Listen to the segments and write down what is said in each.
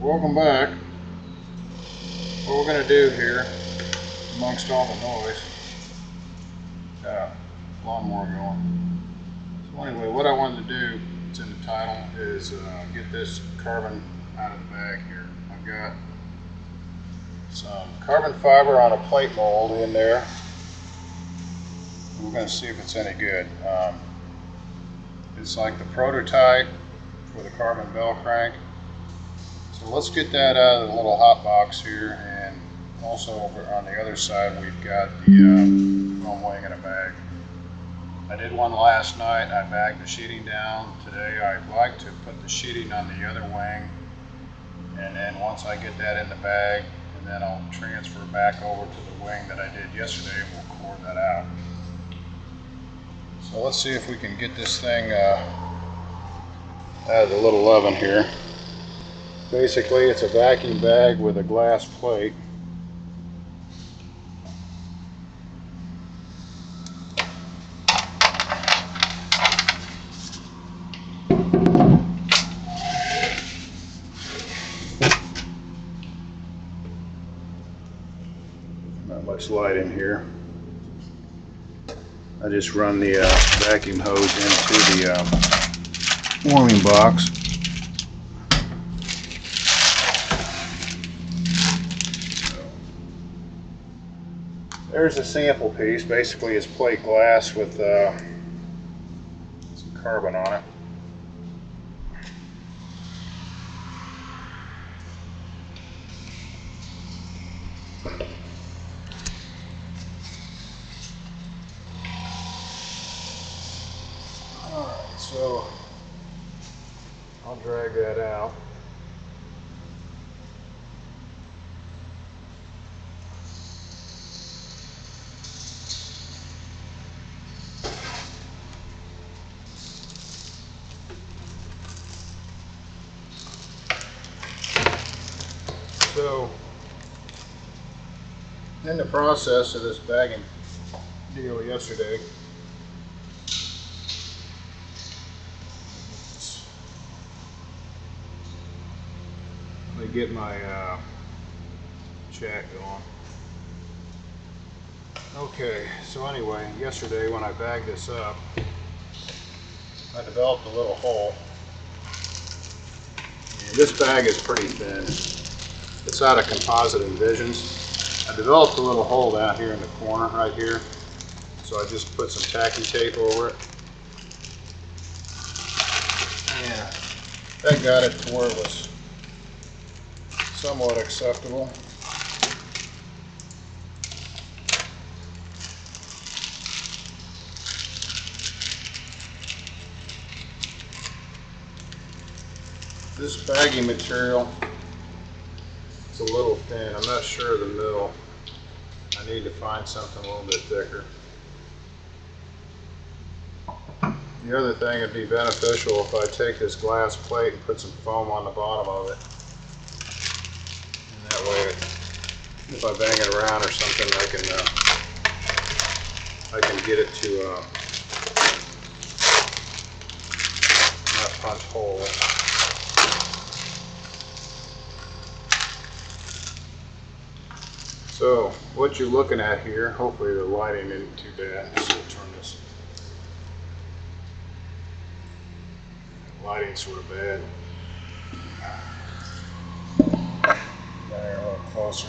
Welcome back. What we're going to do here, amongst all the noise, lawnmower going. So anyway, what I wanted to do, it's in the title, is get this carbon out of the bag here. I've got some carbon fiber on a plate mold in there. We're going to see if it's any good. It's like the prototype for the carbon Bellcrank. So let's get that out of the little hot box here, and also over on the other side we've got the foam wing in a bag. I did one last night. I bagged the sheeting down. Today I'd like to put the sheeting on the other wing, and then once I get that in the bag, and then I'll transfer back over to the wing that I did yesterday, and we'll core that out. So let's see if we can get this thing out of the little oven here. Basically, it's a vacuum bag with a glass plate. Not much light in here. I just run the vacuum hose into the warming box. There's a sample piece. Basically, it's plate glass with some carbon on it. Alright, so I'll drag that out. So, in the process of this bagging deal yesterday, let me get my chat going. Okay, so anyway, yesterday when I bagged this up, I developed a little hole. And this bag is pretty thin. It's out of Composite Envisions. I developed a little hole down here in the corner right here. So I just put some tacky tape over it. And that got it to where it was somewhat acceptable. This bagging material, it's a little thin. I'm not sure of the mill. I need to find something a little bit thicker. The other thing would be beneficial if I take this glass plate and put some foam on the bottom of it. And that way, if I bang it around or something, I can get it to not punch holes. So what you're looking at here, hopefully the lighting isn't too bad. Just gonna turn this. Lighting's sort of bad. There, a little closer.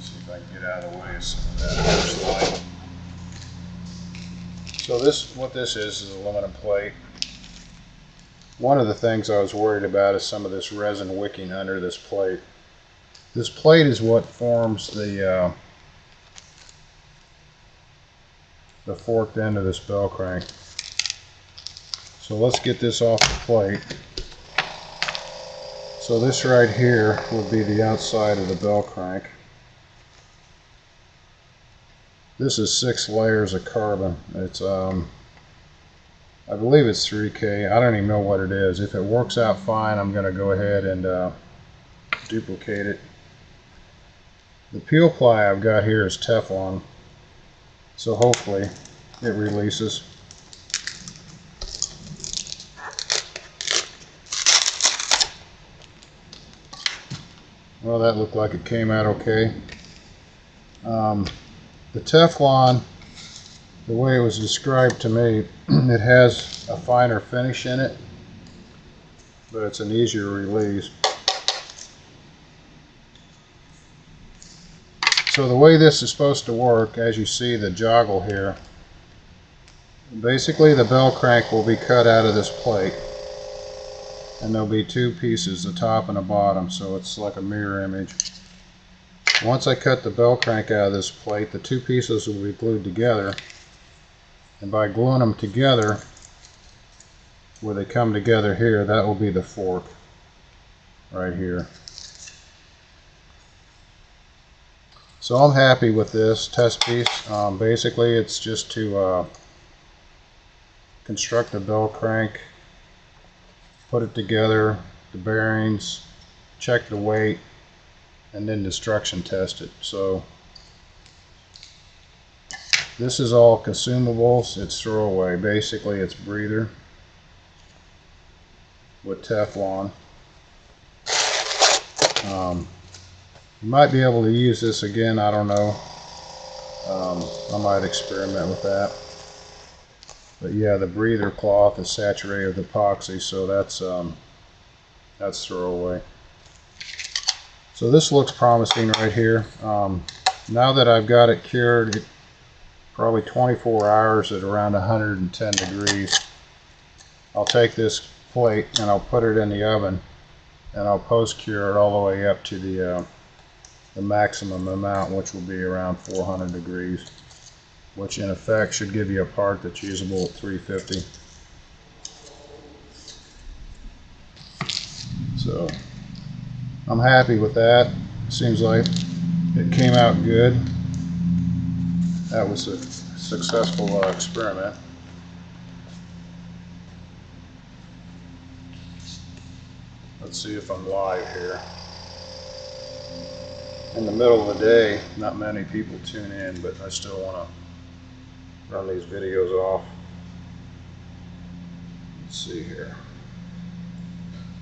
See if I can get out of the way of some of that harsh light. So what this is aluminum plate. One of the things I was worried about is some of this resin wicking under this plate. This plate is what forms the forked end of this Bellcrank. So let's get this off the plate. So this right here will be the outside of the Bellcrank. This is 6 layers of carbon. It's I believe it's 3K. I don't even know what it is. If it works out fine, I'm going to go ahead and duplicate it. The peel ply I've got here is Teflon. So hopefully it releases. Well, that looked like it came out okay. The Teflon, the way it was described to me, it has a finer finish in it, but it's an easier release. So the way this is supposed to work, as you see the joggle here, basically the bell crank will be cut out of this plate, and there'll be two pieces, the top and the bottom, so it's like a mirror image. Once I cut the bell crank out of this plate, the two pieces will be glued together, and by gluing them together where they come together here, that will be the fork right here. So I'm happy with this test piece. Basically it's just to construct the bell crank, put it together, the bearings, check the weight, and then destruction test it. So this is all consumables, it's throwaway. Basically it's breather with Teflon. You might be able to use this again, I don't know. I might experiment with that. But yeah, the breather cloth is saturated with epoxy, so that's throwaway. So this looks promising right here. Now that I've got it cured, probably 24 hours at around 110 degrees, I'll take this plate and I'll put it in the oven, and I'll post cure it all the way up to the maximum amount, which will be around 400 degrees, which in effect should give you a part that's usable at 350. So I'm happy with that. Seems like it came out good. That was a successful experiment. Let's see if I'm live here. In the middle of the day, not many people tune in, but I still want to run these videos off. Let's see here.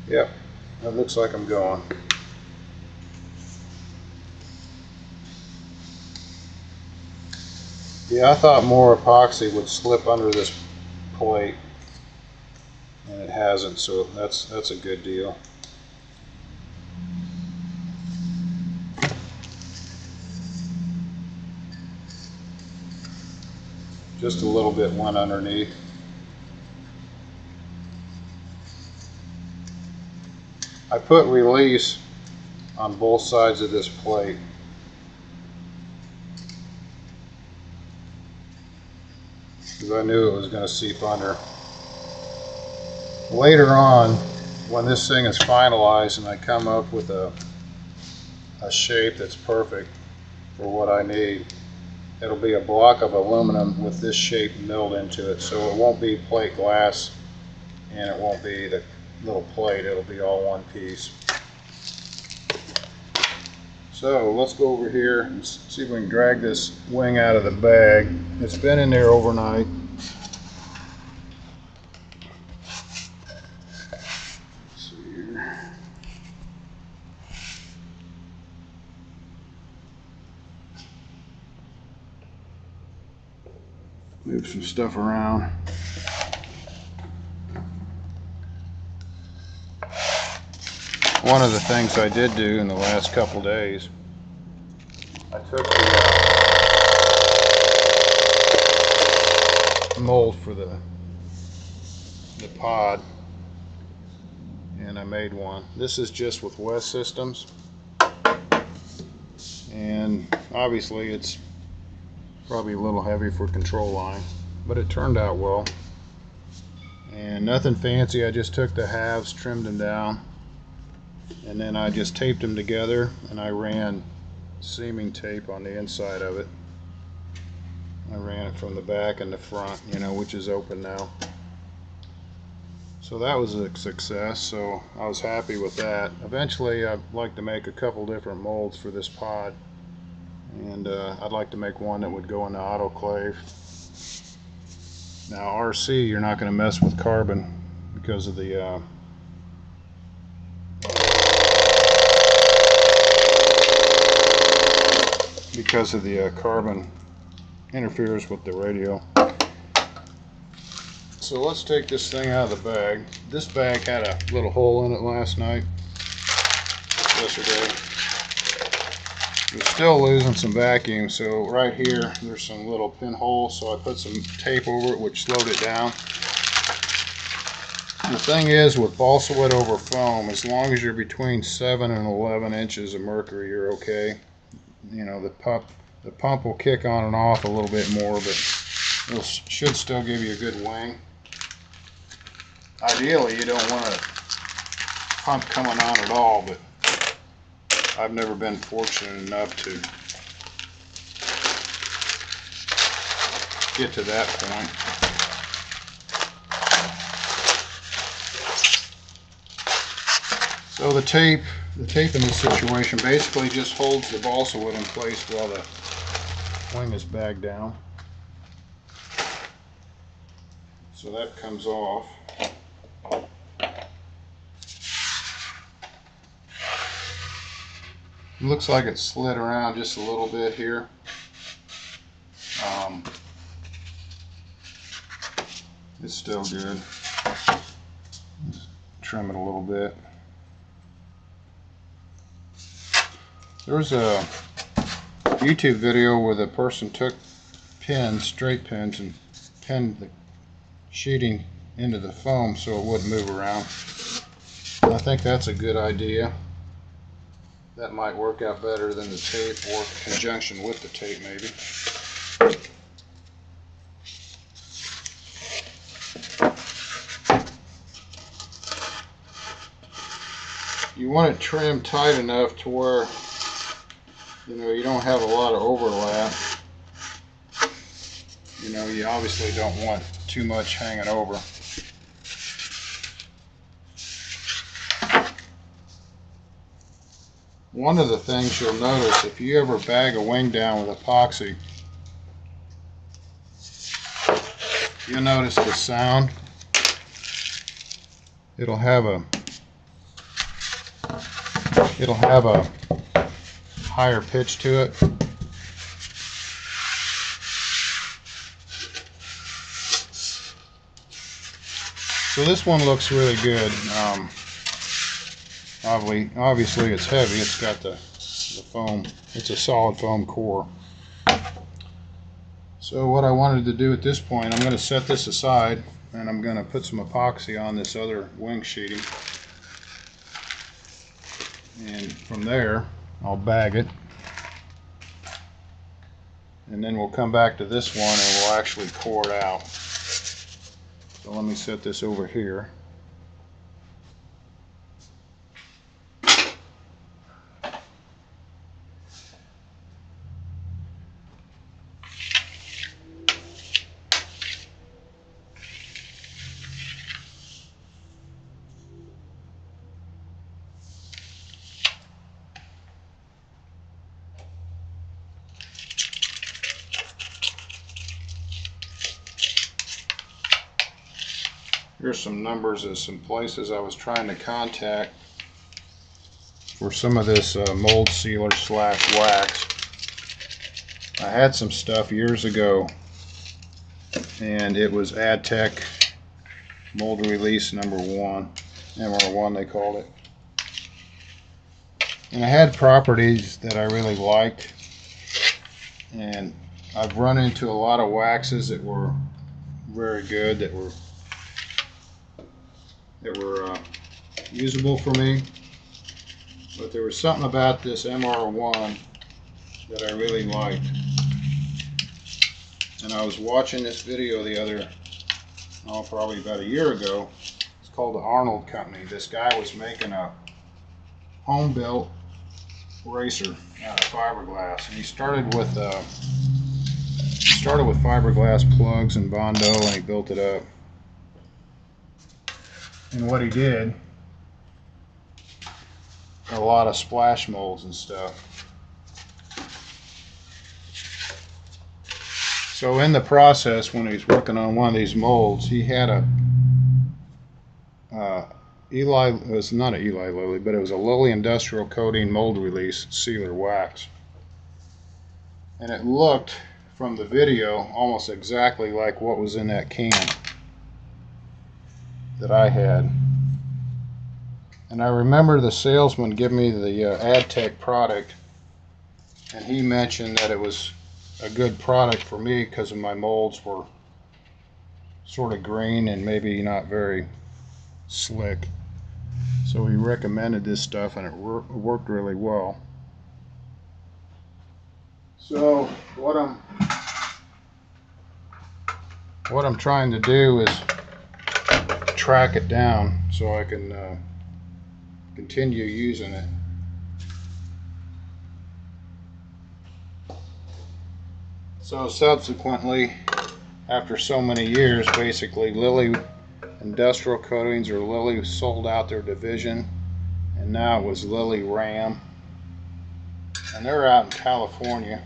Yep, that looks like I'm going. Yeah, I thought more epoxy would slip under this plate, and it hasn't, so that's a good deal. Just a little bit went underneath. I put release on both sides of this plate. Because I knew it was going to seep under. Later on, when this thing is finalized and I come up with a shape that's perfect for what I need, it'll be a block of aluminum with this shape milled into it, so it won't be plate glass and it won't be the little plate, it'll be all one piece. So let's go over here and see if we can drag this wing out of the bag. It's been in there overnight. Let's see here. Move some stuff around. One of the things I did do in the last couple days, I took the mold for the pod and I made one. This is just with West Systems, and obviously it's probably a little heavy for control line, but it turned out well. And nothing fancy, I just took the halves, trimmed them down, and then I just taped them together, and I ran seaming tape on the inside of it. I ran it from the back and the front, you know, which is open now. So that was a success, so I was happy with that. Eventually I'd like to make a couple different molds for this pod, and I'd like to make one that would go in the autoclave. Now RC, you're not going to mess with carbon because of the carbon interferes with the radio. So let's take this thing out of the bag. This bag had a little hole in it yesterday. We're still losing some vacuum, so right here there's some little pinholes, so I put some tape over it which slowed it down. The thing is, with balsa wood over foam, as long as you're between 7 and 11 inches of mercury, you're okay. You know, the pump will kick on and off a little bit more, but it should still give you a good wing. Ideally, you don't want a pump coming on at all, but I've never been fortunate enough to get to that point. So the tape in this situation basically just holds the balsa wood in place while the wing is bagged down. So that comes off. It looks like it slid around just a little bit here. It's still good. Just trim it a little bit. There was a YouTube video where the person took straight pins, and pinned the sheeting into the foam so it wouldn't move around. I think that's a good idea. That might work out better than the tape, or in conjunction with the tape maybe. You want it trimmed tight enough to where you don't have a lot of overlap. You obviously don't want too much hanging over. One of the things you'll notice, if you ever bag a wing down with epoxy, you'll notice the sound. It'll have a higher pitch to it. So this one looks really good. Obviously it's heavy. It's got the foam. It's a solid foam core. So what I wanted to do at this point, I'm going to set this aside, and I'm going to put some epoxy on this other wing sheeting. And from there, I'll bag it. And then we'll come back to this one and we'll actually core it out. So let me set this over here. Here's some numbers of some places I was trying to contact for some of this mold sealer / wax. I had some stuff years ago, and it was AdTech mold release number 1, MR1 they called it. And it had properties that I really liked, and I've run into a lot of waxes that were very good, that were usable for me, but there was something about this MR1 that I really liked. And I was watching this video probably about a year ago. It's called the Arnold Company. This guy was making a home-built racer out of fiberglass, and he started with fiberglass plugs and Bondo, and he built it up. And what he did, a lot of splash molds and stuff. So in the process, when he's working on one of these molds, he had a Eli, it was not an Eli Lilly, but it was a Lilly Industrial Coating Mold Release Sealer Wax. And it looked, from the video, almost exactly like what was in that can that I had. And I remember the salesman giving me the AdTech product, and he mentioned that it was a good product for me because of my molds were sort of green and maybe not very slick. So he recommended this stuff, and it worked really well. So what I'm trying to do is track it down so I can continue using it. So subsequently, after so many years, basically Lilly Industrial Coatings, or Lilly, sold out their division, and now it was Lilly Ram, and they're out in California,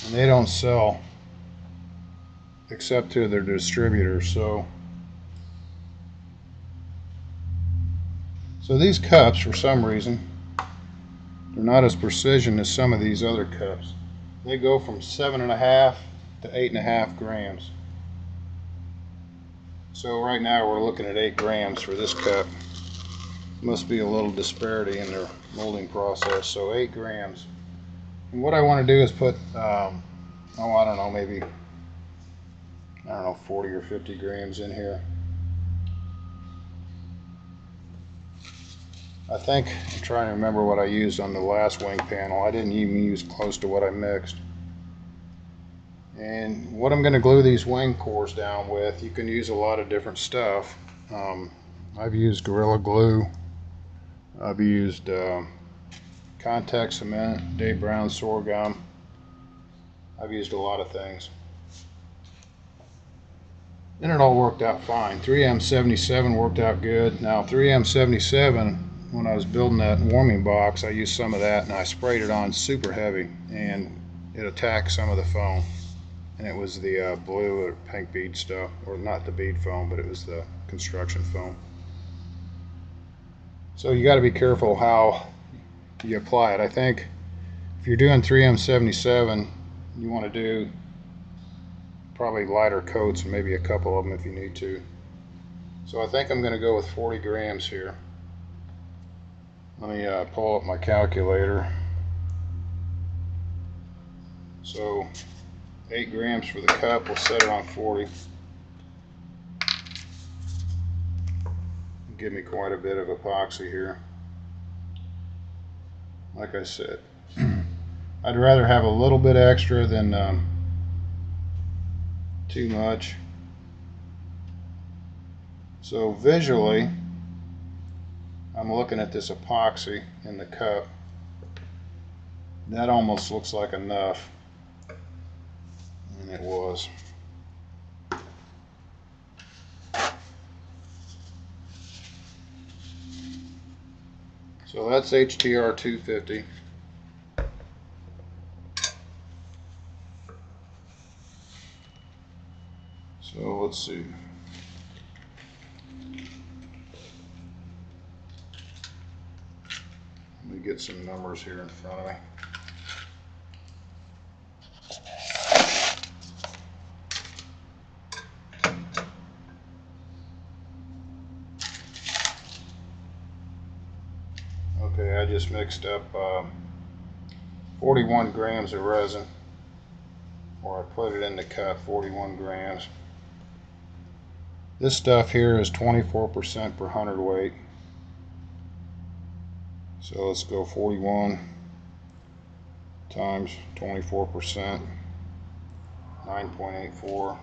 and they don't sell except to their distributors. So these cups, for some reason, they're not as precision as some of these other cups. They go from 7.5 to 8.5 grams. So right now we're looking at 8 grams for this cup. Must be a little disparity in their molding process. So 8 grams. And what I want to do is put, I don't know, maybe, 40 or 50 grams in here. I think, I'm trying to remember what I used on the last wing panel. I didn't even use close to what I mixed. And what I'm going to glue these wing cores down with, you can use a lot of different stuff. I've used Gorilla Glue. I've used contact cement, Dave Brown sorghum. I've used a lot of things. And it all worked out fine. 3M77 worked out good. Now 3M77, when I was building that warming box, I used some of that and I sprayed it on super heavy, and it attacked some of the foam. And it was the blue or pink bead stuff, or not the bead foam, but it was the construction foam. So you got to be careful how you apply it. I think if you're doing 3M77, you want to do probably lighter coats, and maybe a couple of them if you need to. So I think I'm going to go with 40 grams here. Let me pull up my calculator. So 8 grams for the cup, we'll set it on 40. Give me quite a bit of epoxy here. Like I said, I'd rather have a little bit extra than too much. So visually, I'm looking at this epoxy in the cup. That almost looks like enough. And it was. So that's HTR 250. So let's see. Let me get some numbers here in front of me. Okay, I just mixed up 41 grams of resin, or I put it in the cup, 41 grams. This stuff here is 24% per hundredweight. So let's go 41 times 24%, 9.84.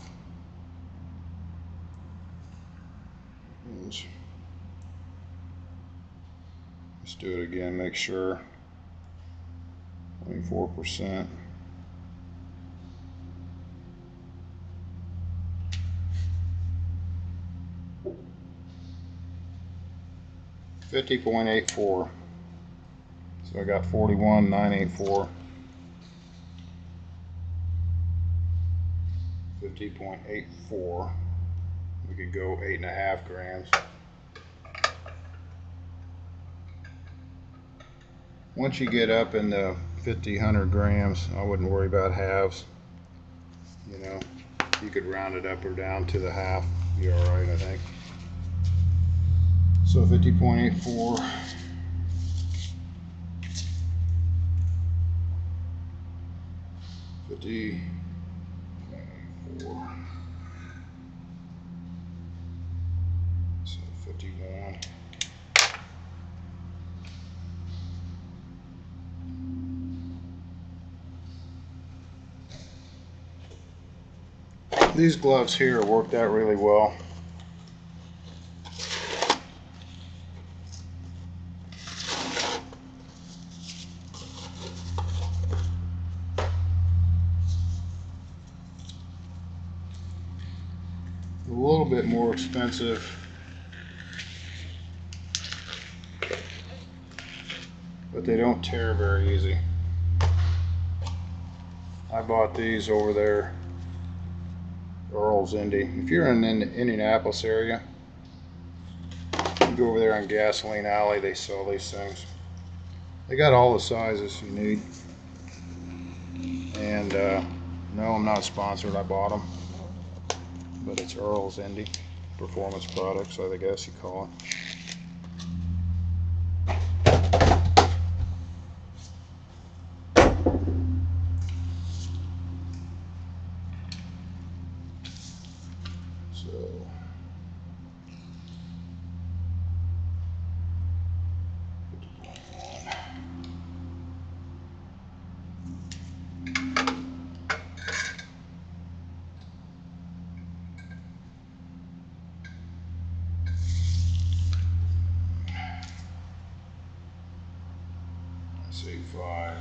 Let's do it again, make sure. 24%. $50.84. So I got 41,984. 50.84. We could go 8.5 grams. Once you get up in the 100 grams, I wouldn't worry about halves. You know, you could round it up or down to the half. You're all right, I think. So 50.84. 50.84. So 51. These gloves here worked out really well. A little bit more expensive, but they don't tear very easy. I bought these over there, Earl's Indy. If you're in the Indianapolis area, you go over there on Gasoline Alley, they sell these things. They got all the sizes you need. And no, I'm not sponsored, I bought them. But it's Earl's Indy Performance Products, I guess you call it. So let's see, 5.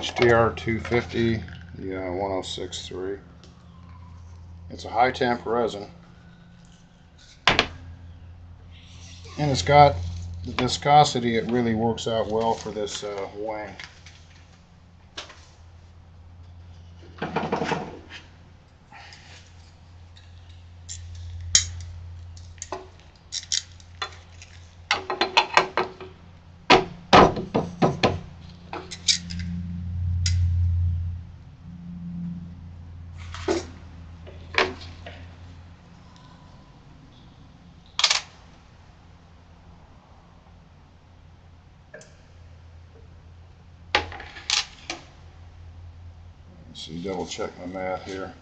HDR 250, yeah, 1063. It's a high temp resin, and it's got the viscosity. It really works out well for this wing. So you double check my math here.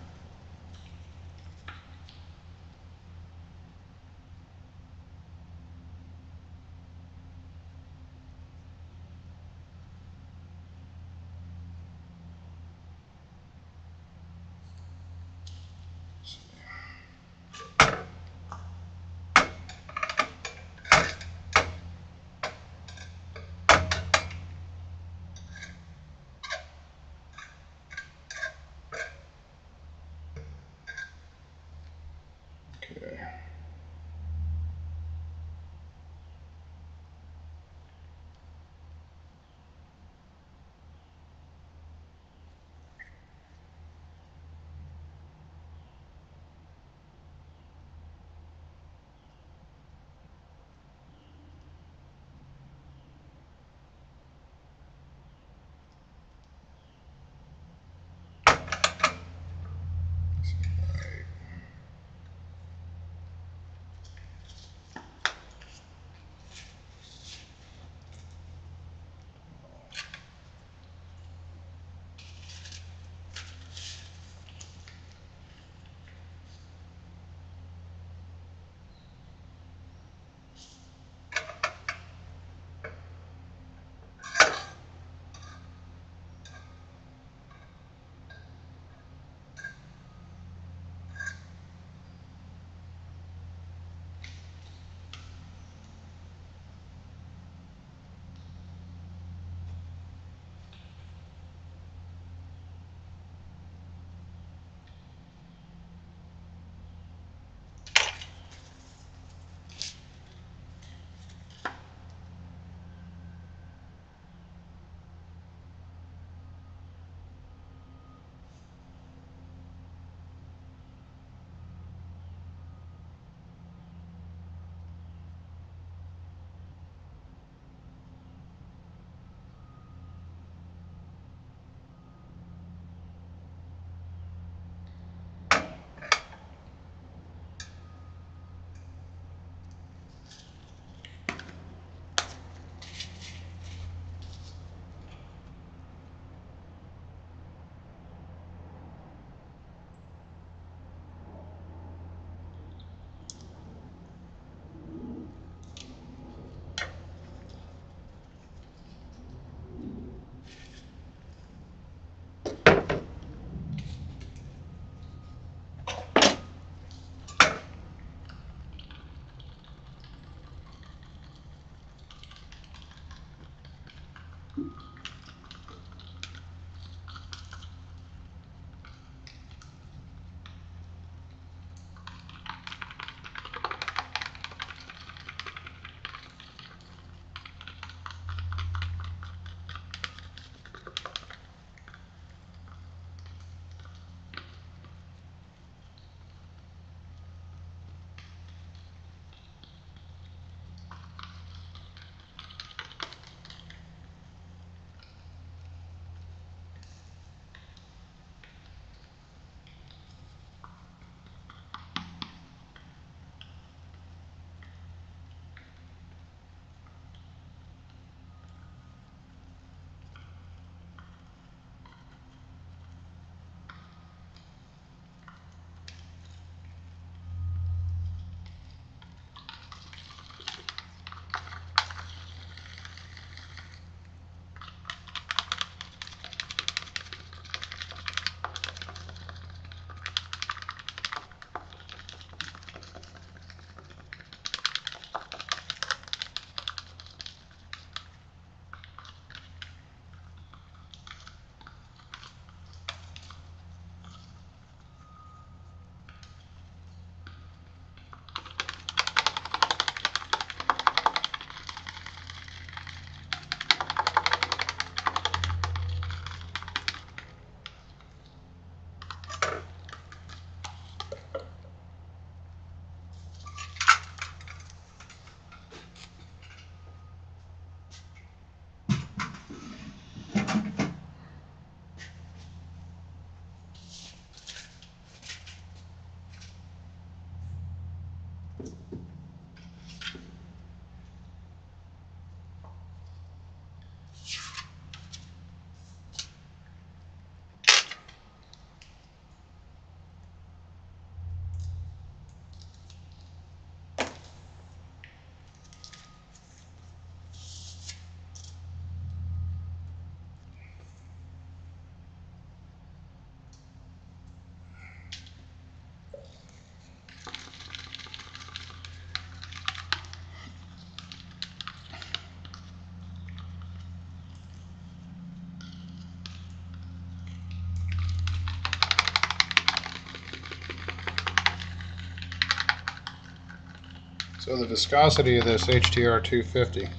So the viscosity of this HTR 250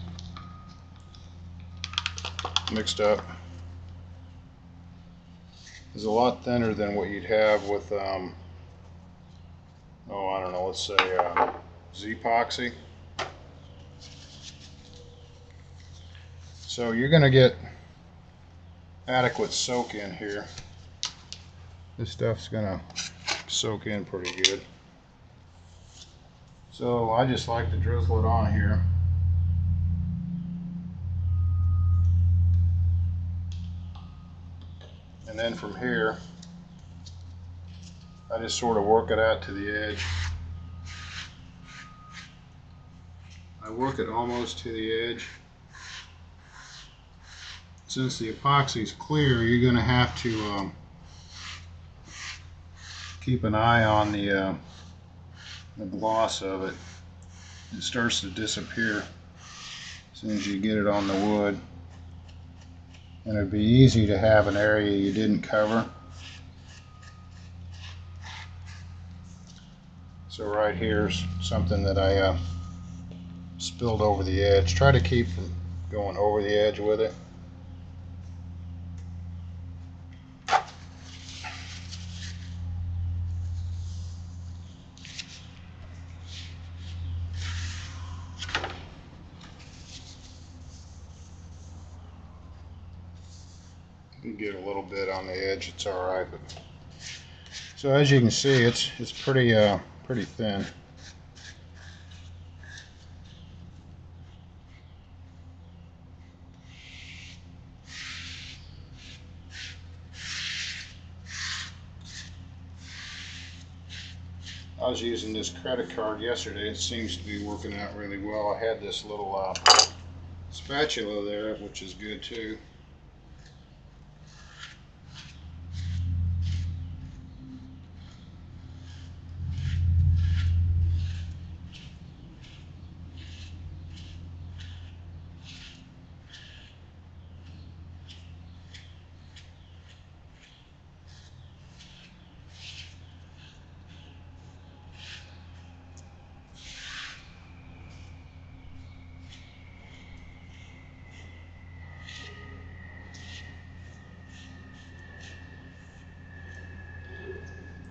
mixed up is a lot thinner than what you'd have with, oh, I don't know, let's say Z-epoxy. So you're going to get adequate soak in here. This stuff's going to soak in pretty good. So I just like to drizzle it on here. And then from here, I just sort of work it out to the edge. I work it almost to the edge. Since the epoxy is clear, you're going to have to keep an eye on the gloss of it. It starts to disappear as soon as you get it on the wood. And it'd be easy to have an area you didn't cover. So right here's something that I spilled over the edge. Try to keep from going over the edge with it. You get a little bit on the edge, it's all right. But so as you can see, it's pretty pretty thin. I was using this credit card yesterday. It seems to be working out really well. I had this little spatula there, which is good too.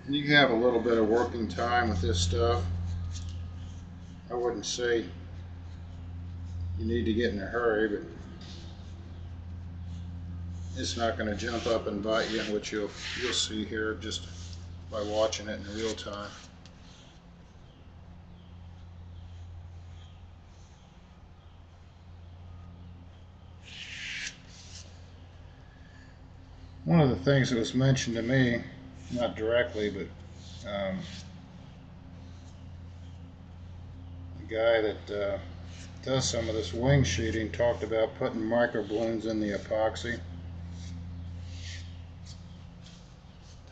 You can have a little bit of working time with this stuff. I wouldn't say you need to get in a hurry, but it's not going to jump up and bite you, which you'll see here just by watching it in real time. One of the things that was mentioned to me, not directly, but the guy that does some of this wing sheeting talked about putting microballoons in the epoxy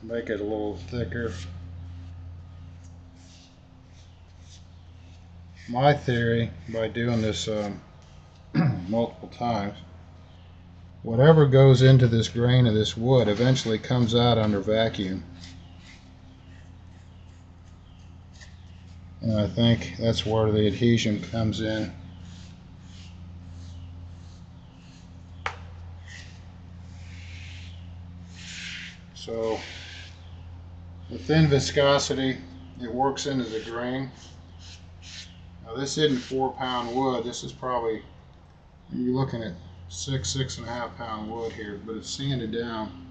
to make it a little thicker. My theory, by doing this multiple times, whatever goes into this grain of this wood eventually comes out under vacuum. And I think that's where the adhesion comes in. So the thin viscosity, it works into the grain. Now this isn't 4-pound wood. This is probably, you're looking at 6.5 pound wood here, but it's sanded down.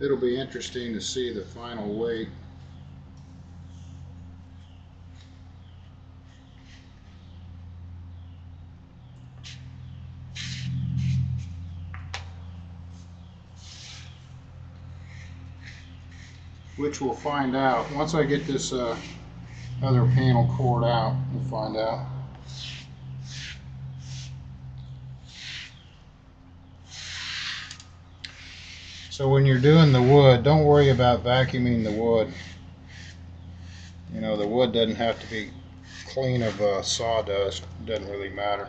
It'll be interesting to see the final weight. Which we'll find out. Once I get this other panel cored out, we'll find out. So when you're doing the wood, don't worry about vacuuming the wood. You know, the wood doesn't have to be clean of sawdust. It doesn't really matter.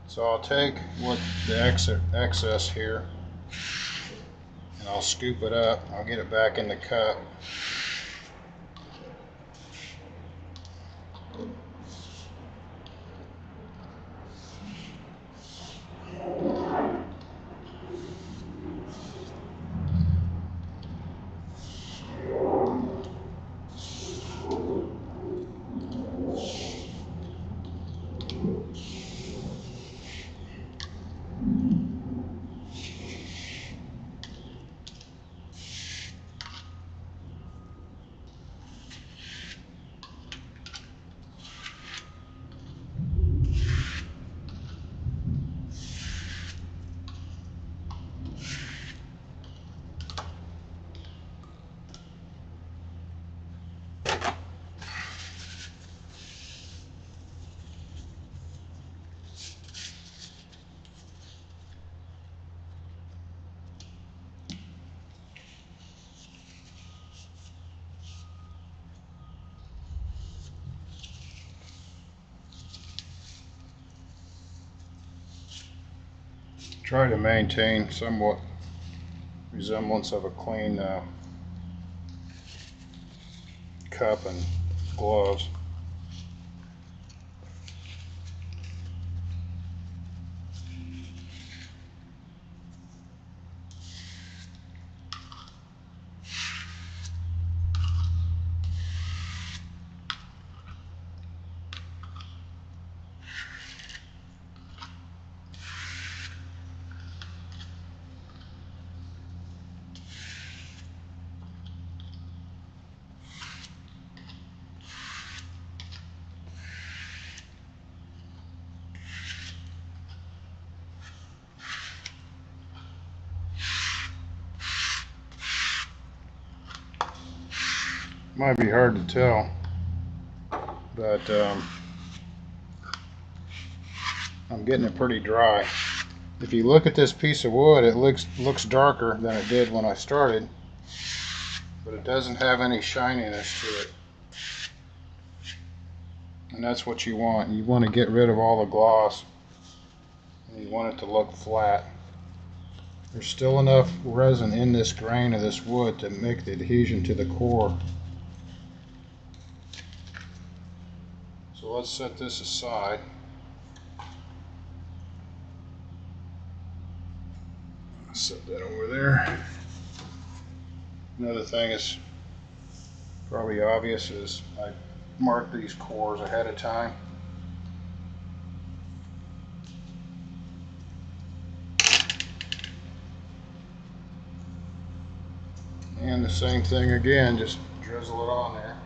So I'll take what the excess here, and I'll scoop it up. I'll get it back in the cup. try to maintain somewhat resemblance of a clean cup and gloves. Might be hard to tell, but I'm getting it pretty dry. If you look at this piece of wood, it looks darker than it did when I started, but it doesn't have any shininess to it. And that's what you want. You want to get rid of all the gloss, and you want it to look flat. There's still enough resin in this grain of this wood to make the adhesion to the core. So let's set this aside. Set that over there. Another thing is probably obvious is I marked these cores ahead of time. And the same thing again, just drizzle it on there.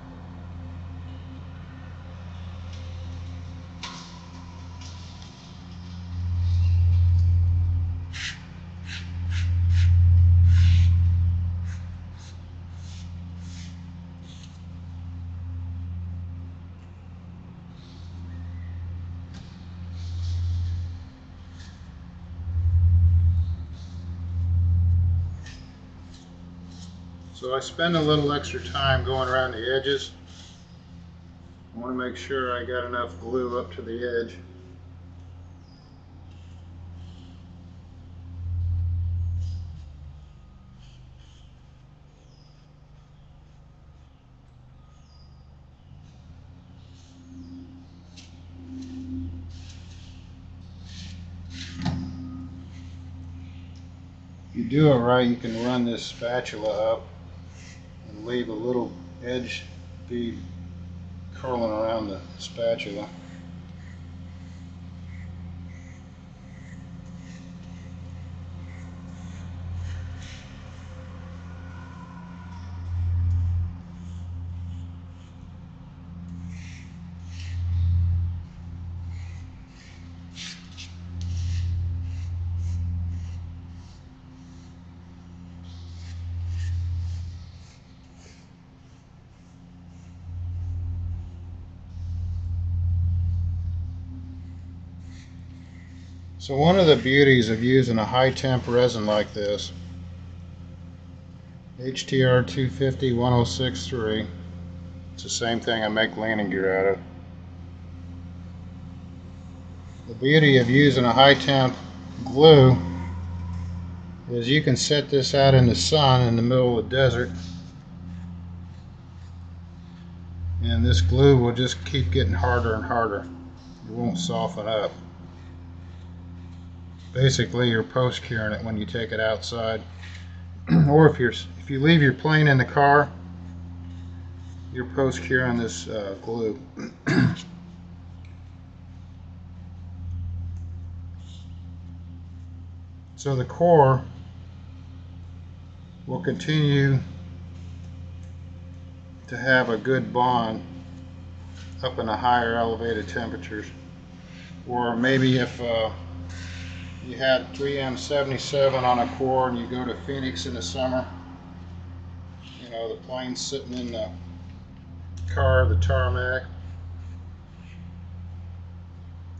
So I spend a little extra time going around the edges. I want to make sure I got enough glue up to the edge. If you do it right, you can run this spatula up and leave a little edge bead curling around the spatula. So one of the beauties of using a high temp resin like this, HTR 250 1063, it's the same thing I make landing gear out of. The beauty of using a high temp glue is you can set this out in the sun in the middle of the desert, and this glue will just keep getting harder and harder. It won't soften up. Basically, you're post curing it when you take it outside, or if you leave your plane in the car, you're post curing this glue. So the core will continue to have a good bond up in the higher elevated temperatures. Or maybe if you had 3M77 on a core and you go to Phoenix in the summer, you know, the plane's sitting in the car, the tarmac,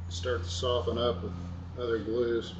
start to soften up with other glues.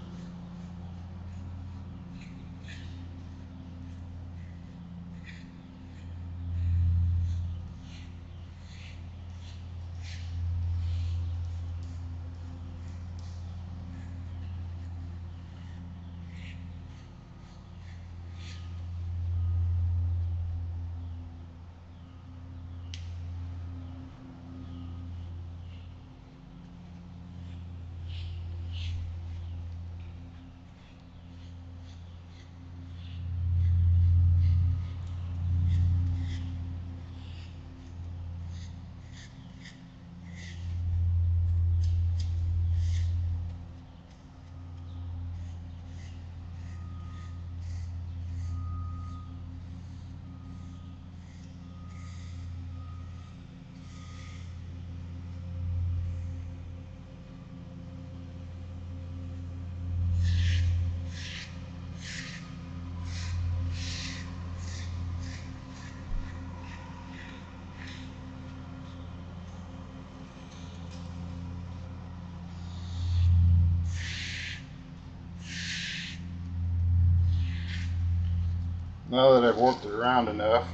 Now that I've worked it around enough,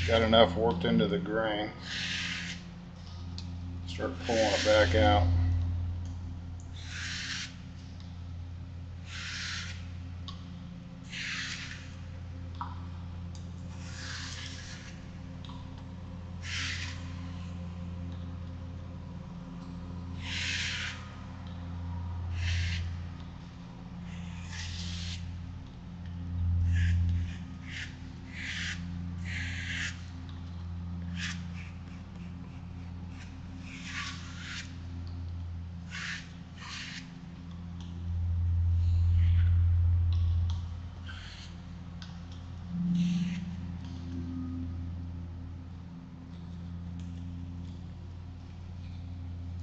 got enough worked into the grain, start pulling it back out.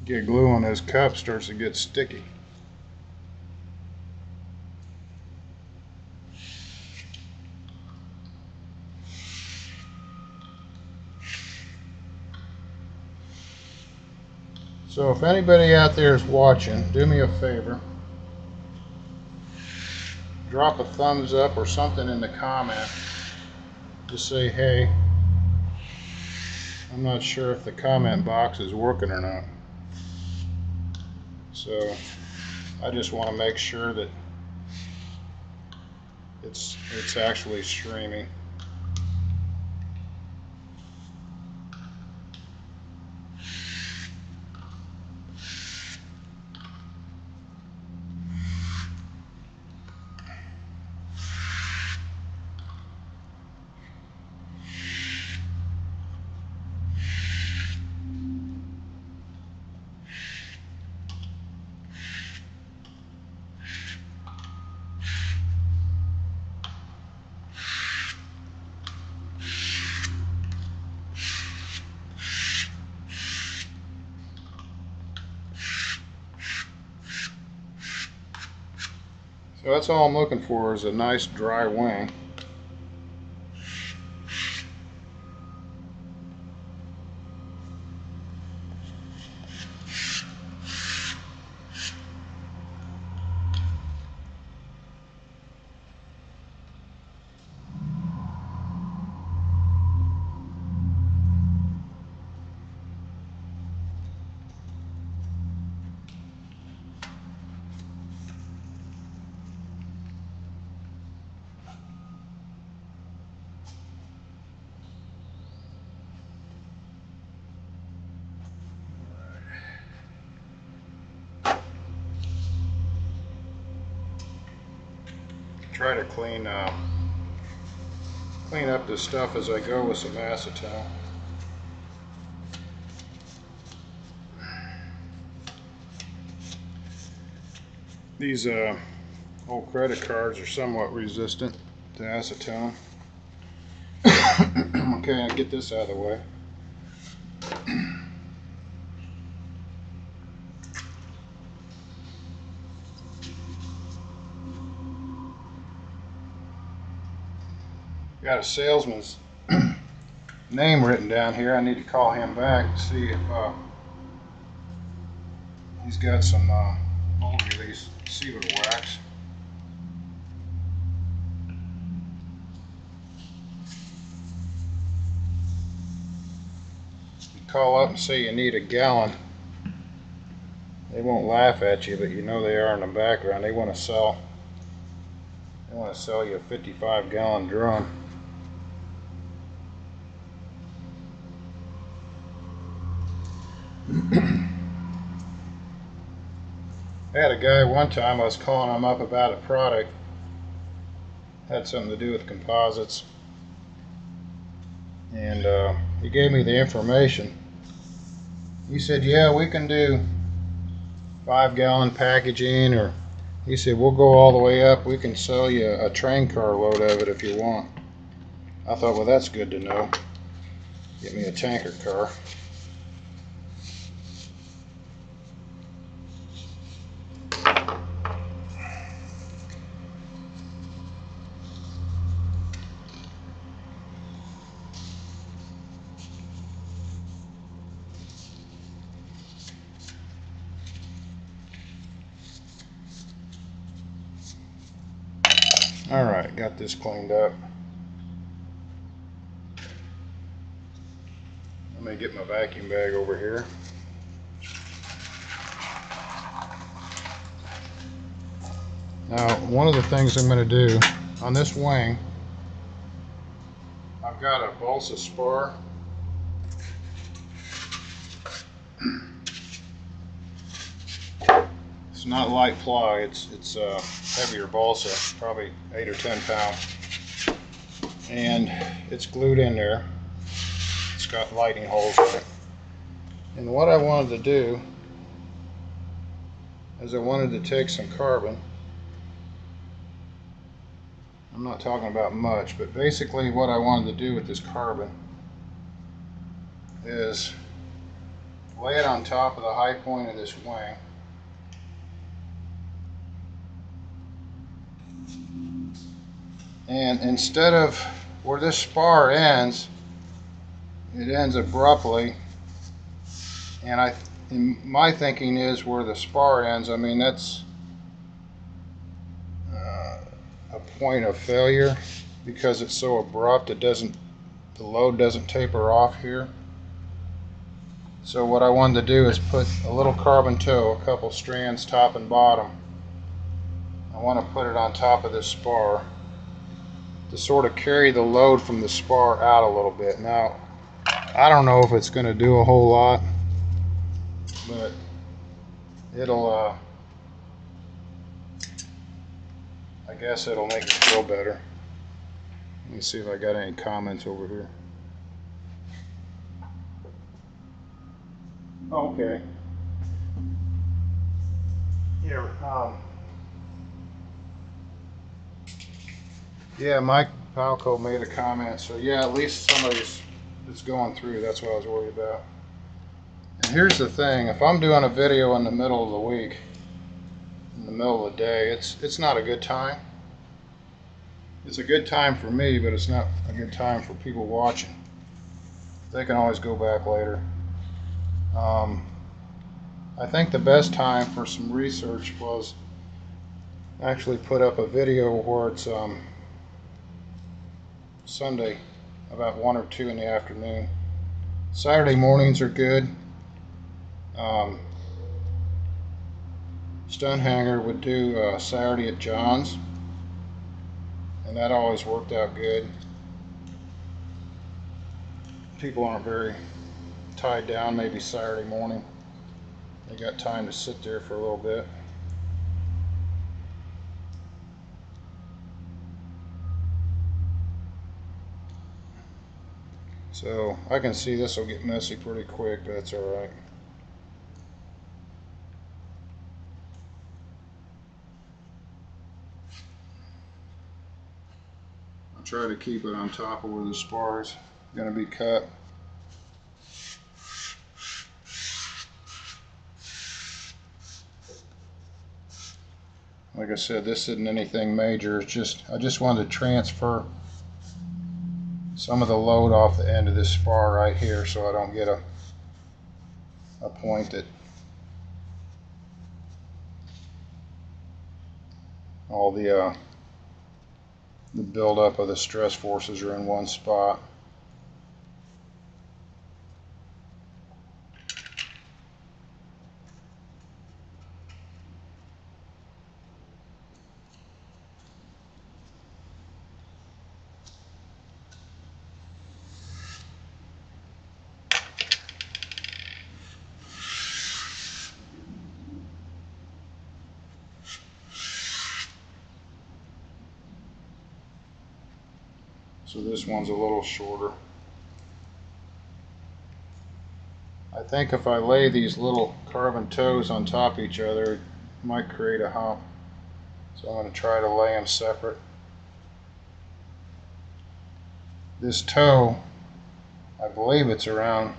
Get glue on those cups, starts to get sticky. So if anybody out there is watching, do me a favor. Drop a thumbs up or something in the comment. Just say, hey, I'm not sure if the comment box is working or not. So I just want to make sure that it's actually streaming. So that's all I'm looking for, is a nice dry wing. Try to clean up this stuff as I go with some acetone. These old credit cards are somewhat resistant to acetone. Okay, I'll get this out of the way. Got a salesman's name written down here. I need to call him back and see if he's got some mold release sealer wax. You call up and say you need a gallon. They won't laugh at you, but you know they are in the background. They want to sell you a 55-gallon drum. I had a guy one time, I was calling him up about a product, had something to do with composites, and he gave me the information. He said, yeah, we can do 5-gallon packaging, or he said, we'll go all the way up, we can sell you a train car load of it if you want. I thought, well, that's good to know. Get me a tanker car. Alright, got this cleaned up. Let me get my vacuum bag over here. Now, one of the things I'm going to do on this wing, I've got a balsa spar. It's not light ply, it's heavier balsa, probably 8 or 10 pounds. And it's glued in there. It's got lighting holes in it. And what I wanted to do is I wanted to take some carbon. I'm not talking about much, but basically what I wanted to do with this carbon is lay it on top of the high point of this wing. And instead of where this spar ends, it ends abruptly. And my thinking is where the spar ends, I mean, that's a point of failure because it's so abrupt. The load doesn't taper off here. So what I wanted to do is put a little carbon toe, a couple strands top and bottom. I want to put it on top of this spar to sort of carry the load from the spar out a little bit. Now, I don't know if it's going to do a whole lot, but it'll, I guess it'll make it feel better. Let me see if I got any comments over here. Okay. Here, yeah, Mike Palco made a comment, so yeah, at least somebody's going through. That's what I was worried about. And here's the thing, if I'm doing a video in the middle of the week, in the middle of the day, it's not a good time. It's a good time for me, but it's not a good time for people watching. They can always go back later. I think the best time for some research was actually put up a video where it's Sunday about 1 or 2 in the afternoon. Saturday mornings are good. Stonehanger would do Saturday at John's, and that always worked out good. People aren't very tied down, maybe Saturday morning. They got time to sit there for a little bit. So I can see this will get messy pretty quick, but that's alright. I'll try to keep it on top of where the spar is going to be cut. Like I said, this isn't anything major. It's just I just wanted to transfer some of the load off the end of this spar right here, so I don't get a point that all the buildup of the stress forces are in one spot. So this one's a little shorter. I think if I lay these little carbon toes on top of each other, it might create a hump. So I'm going to try to lay them separate. This toe, I believe it's around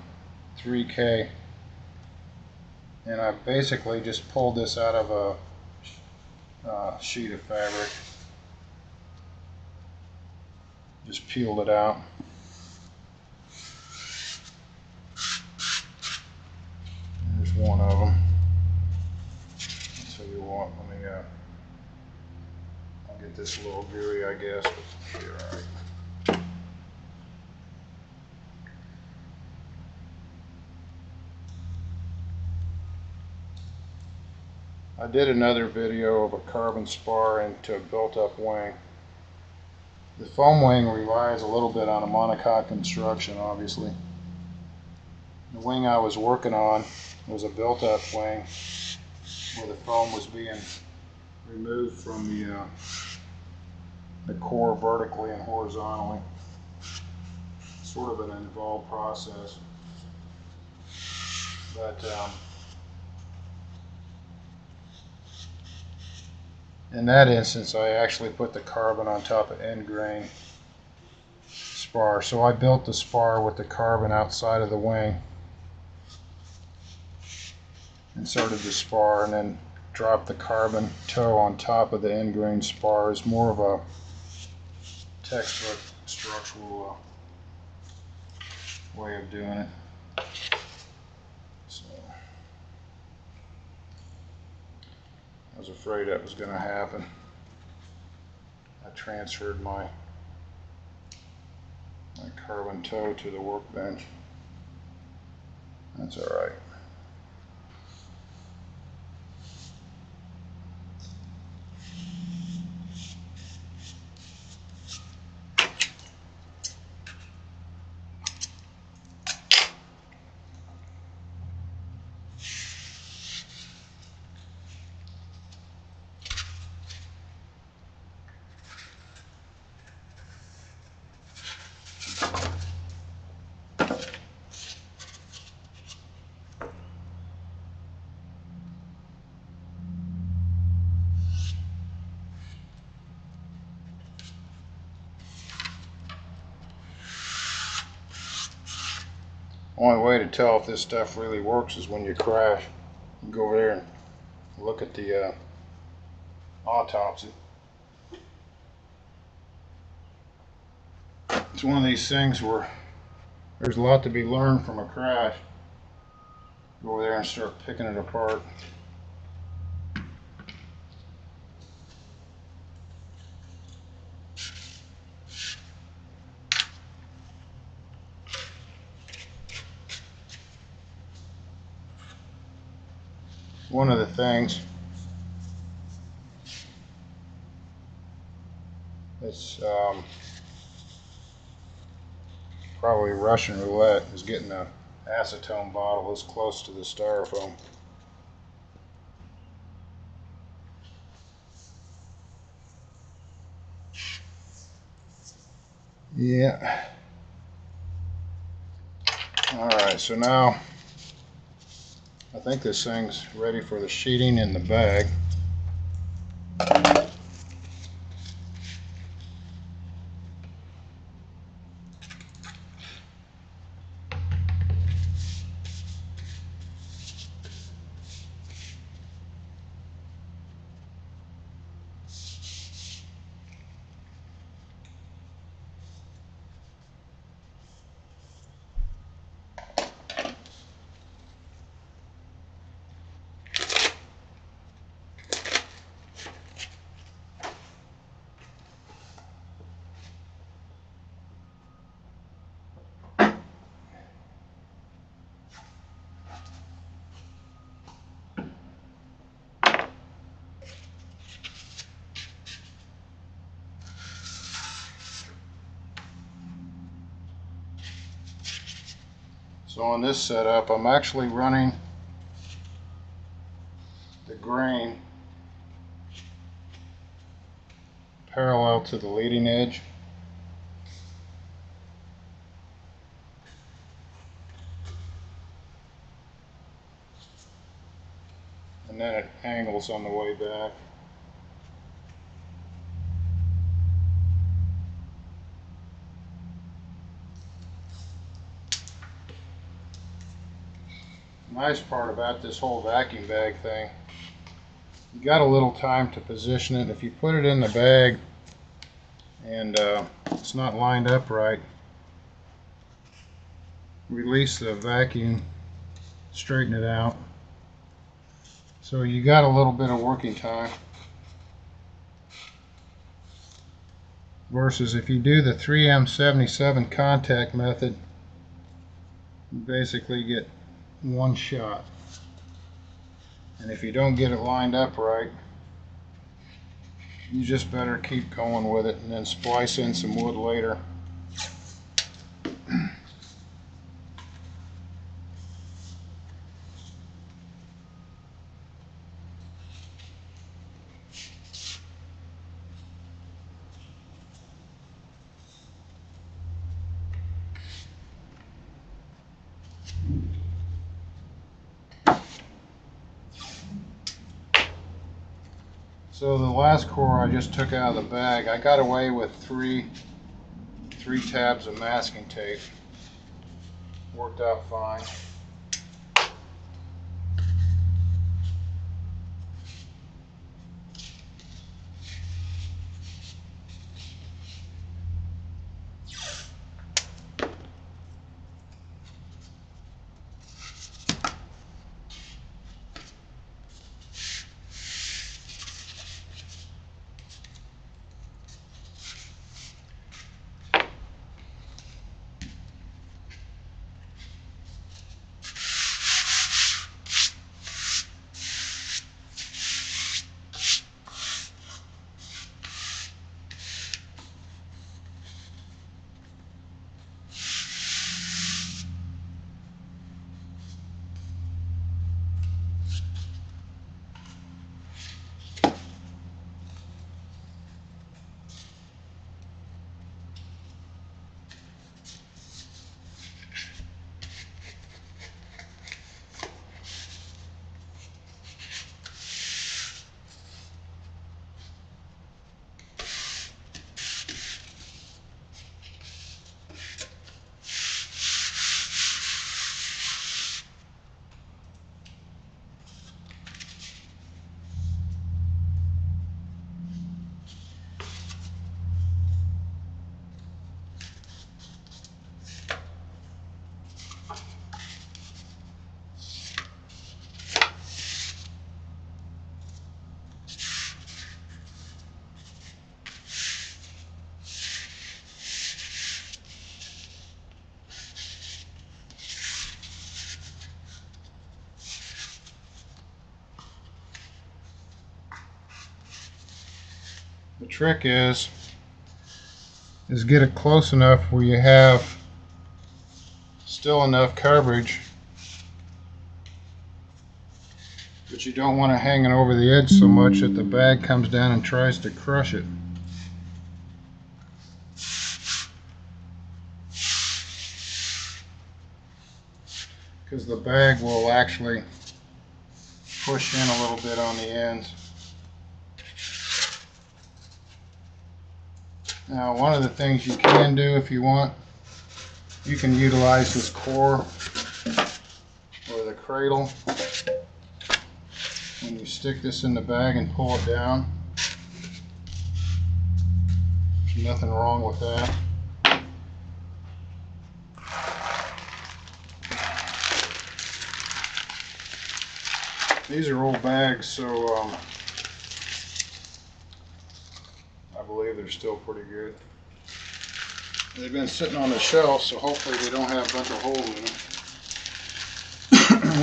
3K. And I basically just pulled this out of a sheet of fabric. Just peeled it out. There's one of them. I'll tell you what, let me I'll get this a little gooey, I guess, but it'll be all right. I did another video of a carbon spar into a built-up wing. The foam wing relies a little bit on a monocoque construction, obviously. The wing I was working on was a built-up wing where the foam was being removed from the core vertically and horizontally. Sort of an involved process. But in that instance, I actually put the carbon on top of end grain spar. So I built the spar with the carbon outside of the wing, inserted the spar, and then dropped the carbon toe on top of the end grain spar. Is more of a textbook structural way of doing it. So I was afraid that was going to happen. I transferred my carbon toe to the workbench. That's all right. Only way to tell if this stuff really works is when you crash. You go over there and look at the autopsy. It's one of these things where there's a lot to be learned from a crash. Go over there and start picking it apart. One of the things that's probably Russian roulette is getting an acetone bottle this close to the styrofoam. Yeah. Alright, so now I think this thing's ready for the sheeting in the bag. So on this setup, I'm actually running the grain parallel to the leading edge. And then it angles on the way back. The nice part about this whole vacuum bag thing, you got a little time to position it. If you put it in the bag and it's not lined up right, release the vacuum, straighten it out. So you got a little bit of working time. versus if you do the 3M77 contact method, you basically get one shot. And if you don't get it lined up right, you just better keep going with it and then splice in some wood later. So the last core I just took out of the bag, I got away with three tabs of masking tape. Worked out fine. The trick is get it close enough where you have still enough coverage, but you don't want it hanging over the edge so much that the bag comes down and tries to crush it. Because the bag will actually push in a little bit on the ends. Now, one of the things you can do if you want, you can utilize this core or the cradle. When you stick this in the bag and pull it down, there's nothing wrong with that. These are old bags, so I believe they're still pretty good. They've been sitting on the shelf, so hopefully they don't have a bunch of holes in them.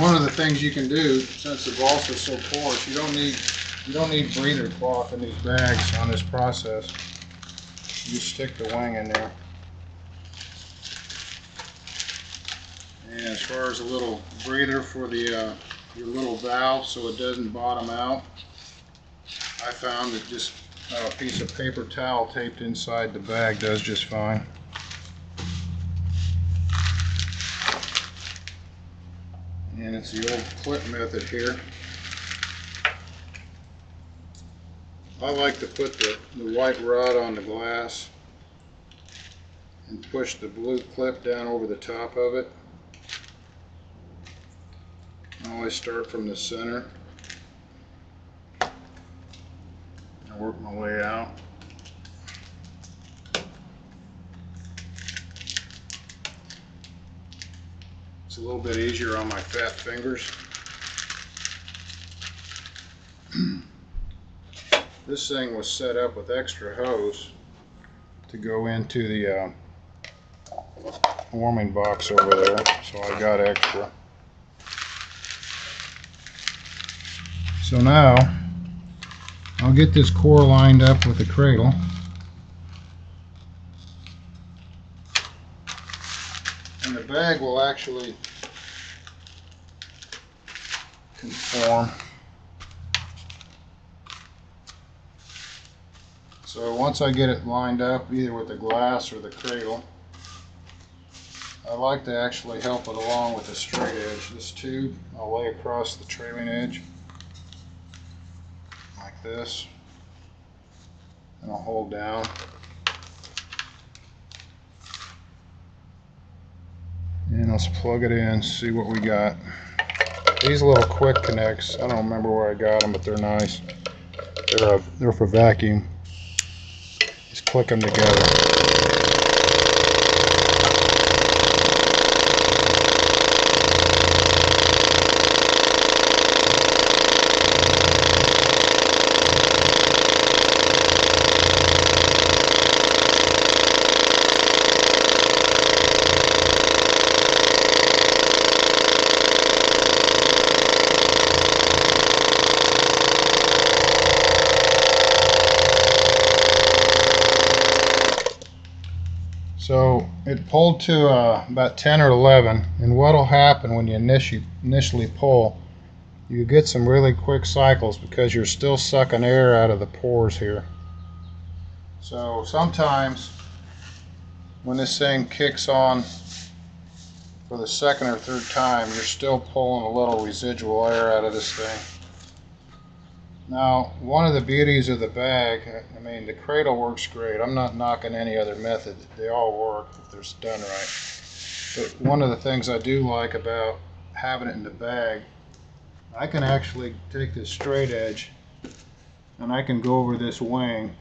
One of the things you can do, since the balsa is so porous, you don't need breather cloth in these bags on this process. You stick the wing in there. And as far as a little breather for the your little valve so it doesn't bottom out, I found that just a piece of paper towel taped inside the bag does just fine. And it's the old clip method here. I like to put the white rod on the glass and push the blue clip down over the top of it. I always start from the center and work my way out. It's a little bit easier on my fat fingers. This thing was set up with extra hose to go into the warming box over there, so I got extra. So now I'll get this core lined up with the cradle. And the bag will actually conform. So once I get it lined up, either with the glass or the cradle, I like to actually help it along with the straight edge. This tube I'll lay across the trailing edge like this, and I'll hold down. And let's plug it in, see what we got. These little quick connects, I don't remember where I got them, but they're nice. They're for vacuum. Just click them together. So it pulled to about 10 or 11, and what will happen when you initially pull, you get some really quick cycles because you're still sucking air out of the pores here. So sometimes when this thing kicks on for the second or third time, you're still pulling a little residual air out of this thing. Now, one of the beauties of the bag, I mean, the cradle works great. I'm not knocking any other method. They all work if they're done right. But one of the things I do like about having it in the bag, I can actually take this straight edge and I can go over this wing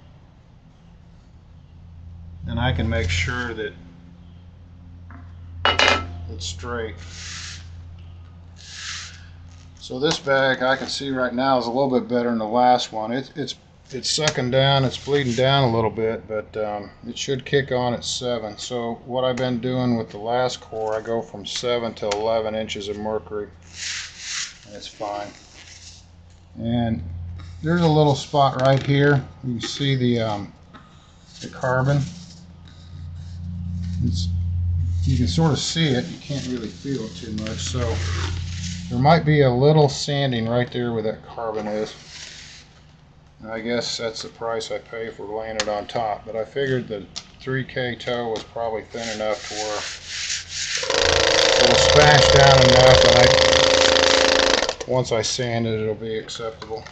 and I can make sure that it's straight. So this bag I can see right now is a little bit better than the last one. It's sucking down, it's bleeding down a little bit, but it should kick on at 7. So what I've been doing with the last core, I go from 7 to 11 inches of mercury, and it's fine. And there's a little spot right here. You can see the carbon. You can sort of see it, you can't really feel it too much. So there might be a little sanding right there where that carbon is. And I guess that's the price I pay for laying it on top. But I figured the 3K toe was probably thin enough to where it'll smash down enough, and once I sand it, it'll be acceptable.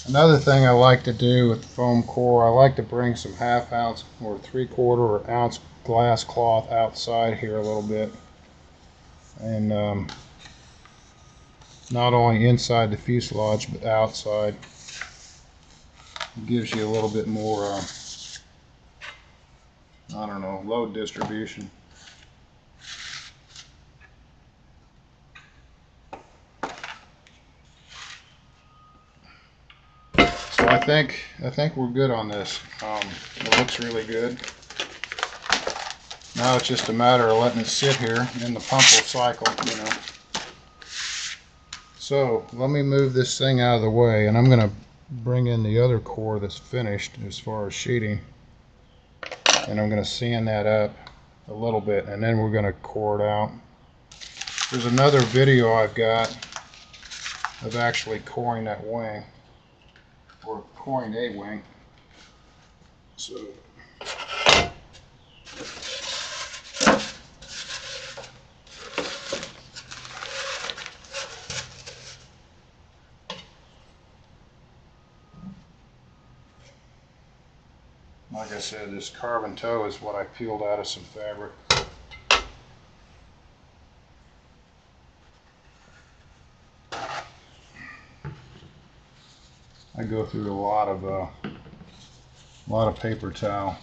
Another thing I like to do with foam core, I like to bring some 1/2 ounce or 3/4 ounce glass cloth outside here a little bit, and not only inside the fuselage but outside. It gives you a little bit more I don't know, load distribution. So I think we're good on this. It looks really good. Now it's just a matter of letting it sit here, and the pump will cycle, you know. So let me move this thing out of the way, and I'm going to bring in the other core that's finished as far as sheeting, and I'm going to sand that up a little bit, and then we're going to core it out. There's another video I've got of actually coring that wing, or coring a wing. So like I said, this carbon toe is what I peeled out of some fabric. I go through a lot of paper towel.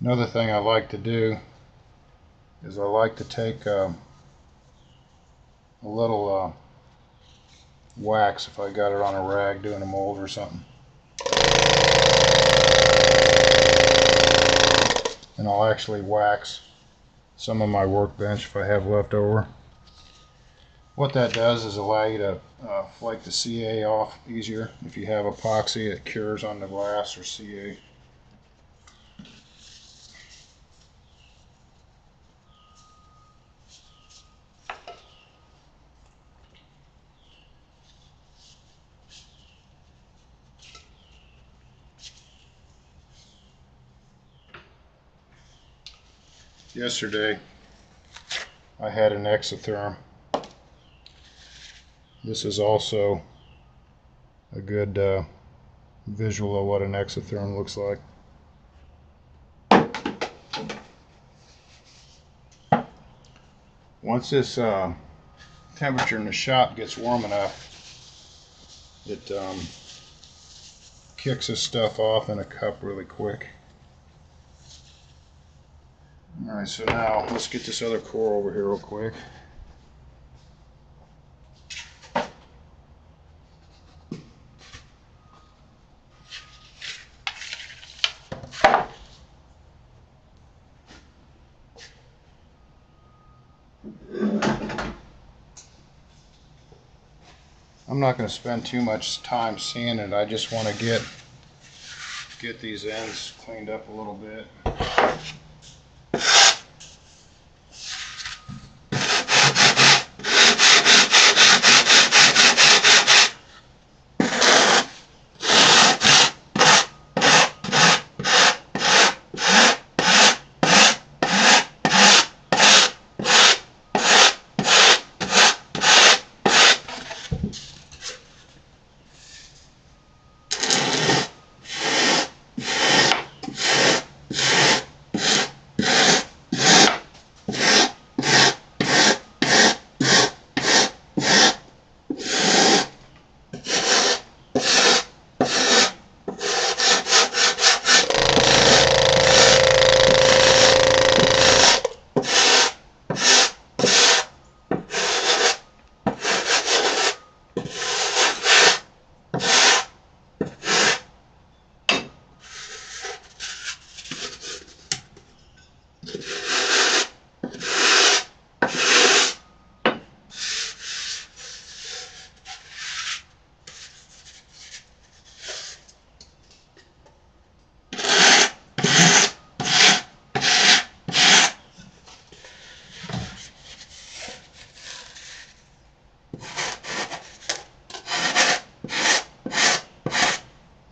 Another thing I like to do is I like to take a little wax, if I got it on a rag doing a mold or something, and I'll actually wax some of my workbench if I have left over. What that does is allow you to flake the CA off easier. If you have epoxy, it cures on the glass or CA. Yesterday I had an exotherm. This is also a good visual of what an exotherm looks like. Once this temperature in the shop gets warm enough, it kicks this stuff off in a cup really quick. Alright, so now let's get this other core over here real quick. I'm not going to spend too much time sanding it. I just want to get these ends cleaned up a little bit.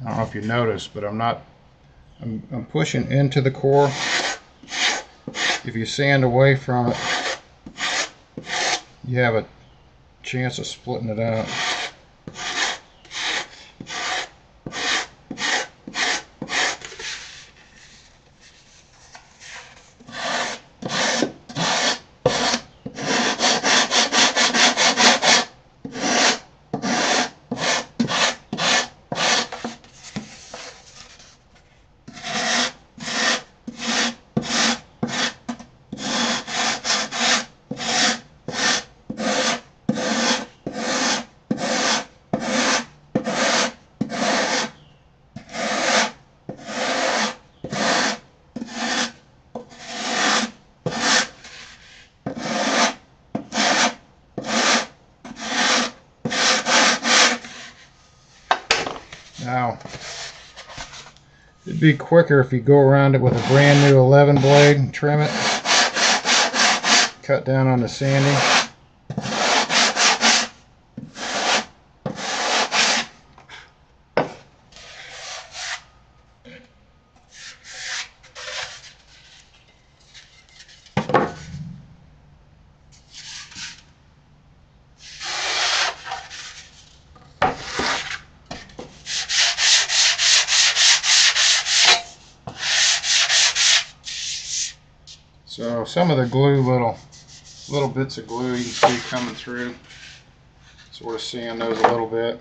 I don't know if you noticed, but I'm pushing into the core. If you sand away from it, you have a chance of splitting it out. Now, it'd be quicker if you go around it with a brand new 11 blade and trim it. Cut down on the sanding. So some of the glue, little bits of glue you can see coming through. Sort of sand those a little bit.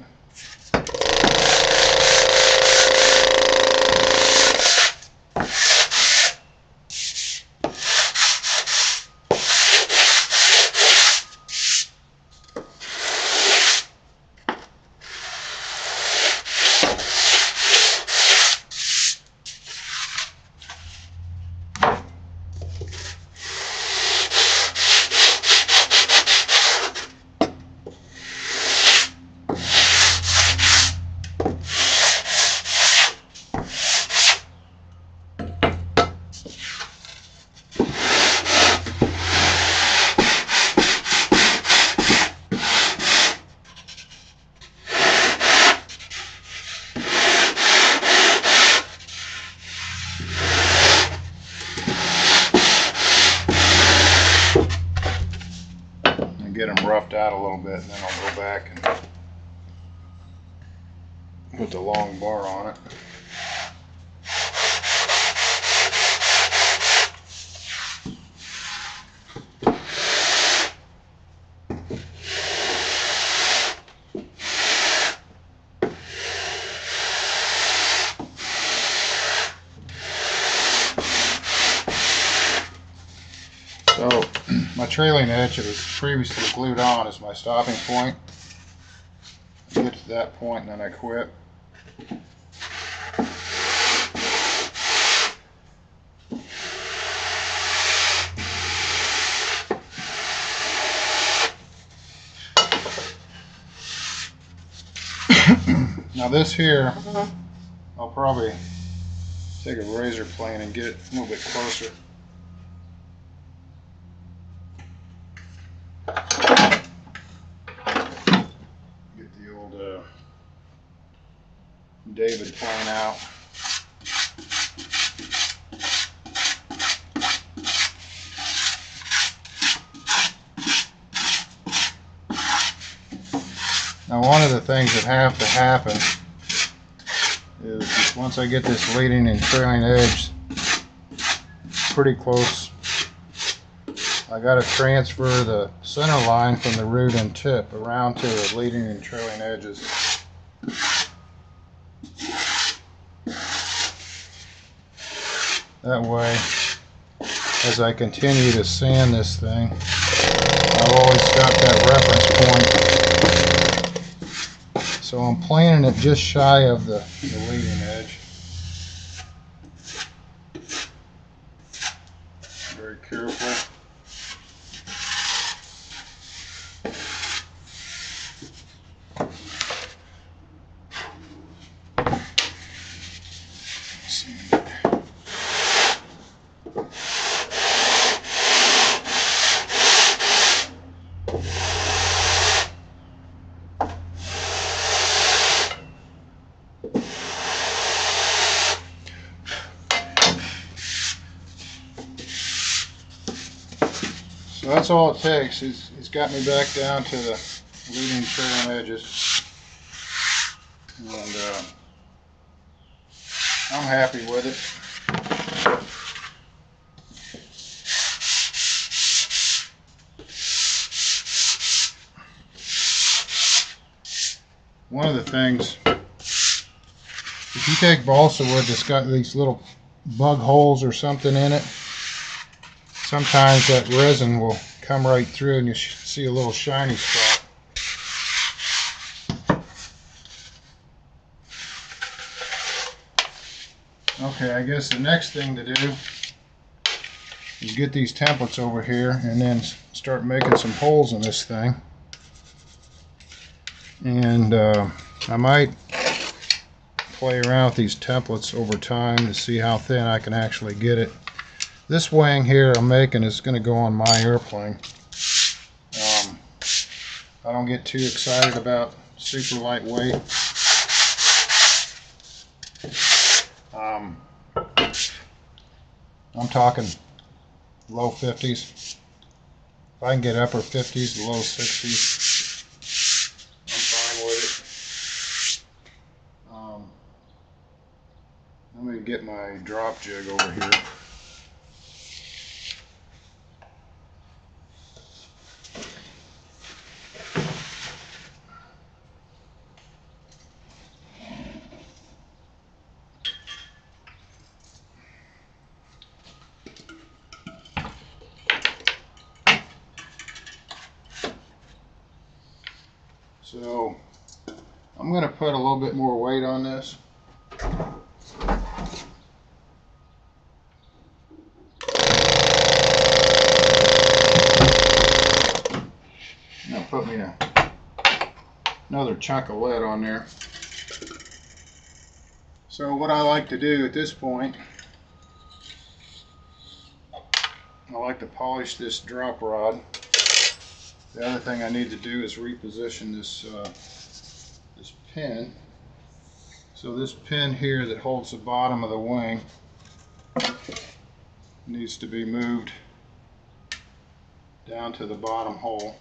roughed out a little bit, and then I'll go back and put the long bar on it. So my trailing edge that was previously glued on is my stopping point. I get to that point and then I quit. Now this here, I'll probably take a razor plane and get it a little bit closer. Get the old David plane out. Now one of the things that have to happen is once I get this leading and trailing edge pretty close, I got to transfer the center line from the root and tip around to the leading and trailing edges. That way, as I continue to sand this thing, I've always got that reference point. So I'm planing it just shy of the leading edge. Very careful. So that's all it takes. He's got me back down to the leading trailing edges, and I'm happy with it. One of the things, if you take balsa wood that's got these little bug holes or something in it, sometimes that resin will come right through and you see a little shiny spot. Okay, I guess the next thing to do is get these templates over here and then start making some holes in this thing. And I might play around with these templates over time to see how thin I can actually get it. This wing here I'm making is going to go on my airplane. I don't get too excited about super lightweight. I'm talking low 50s. If I can get upper 50s to low 60s, I'm fine with it. Let me get my drop jig over here. So I'm going to put a little bit more weight on this. Now put me another chunk of lead on there. So what I like to do at this point, I like to polish this drop rod. The other thing I need to do is reposition this this pin. So this pin here that holds the bottom of the wing needs to be moved down to the bottom hole.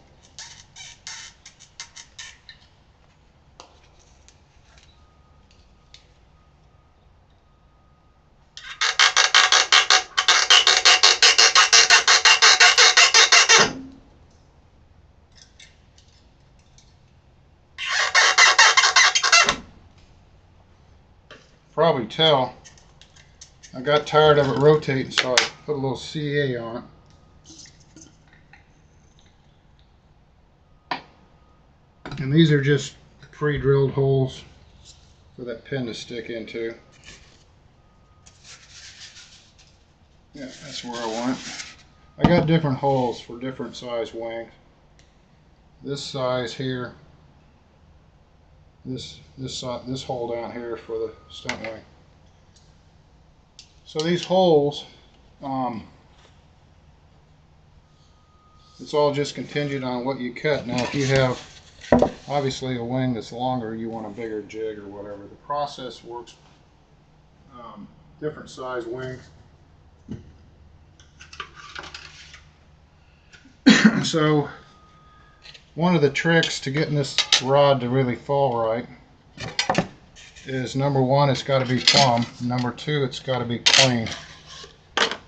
probably tell, I got tired of it rotating, so I put a little CA on it. And these are just pre-drilled holes for that pin to stick into. Yeah, that's where I want it. I got different holes for different size wings. This size here, this hole down here for the stunt wing. So these holes, it's all just contingent on what you cut. Now, if you have obviously a wing that's longer, you want a bigger jig or whatever. The process works different size wings. So one of the tricks to getting this rod to really fall right is, number one, it's got to be plumb. Number two, it's got to be clean.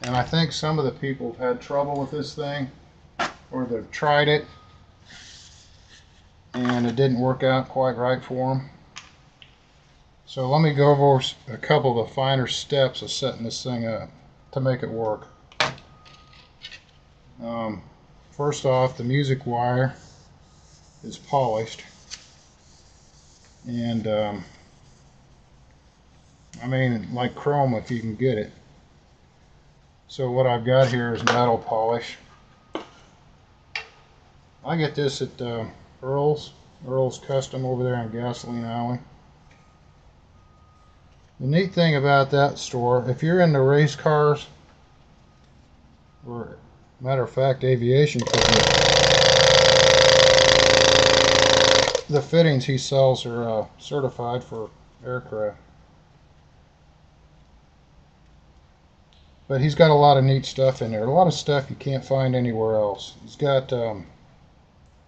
And I think some of the people have had trouble with this thing, or they've tried it and it didn't work out quite right for them. So let me go over a couple of the finer steps of setting this thing up to make it work. First off, the music wire is polished, and I mean, like chrome if you can get it. So what I've got here is metal polish. I get this at Earl's Custom over there in Gasoline Alley. The neat thing about that store, if you're into race cars, or matter of fact aviation, the fittings he sells are certified for aircraft. But he's got a lot of neat stuff in there. A lot of stuff you can't find anywhere else. He's got, I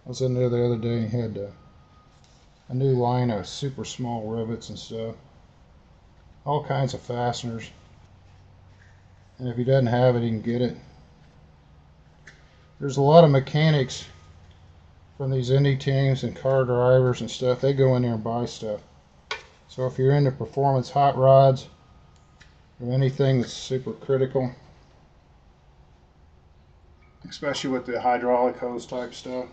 was in there the other day and he had a new line of super small rivets and stuff. All kinds of fasteners. And if he doesn't have it, he can get it. There's a lot of mechanics from these indie teams and car drivers and stuff. They go in there and buy stuff. So if you're into performance hot rods or anything that's super critical, especially with the hydraulic hose type stuff.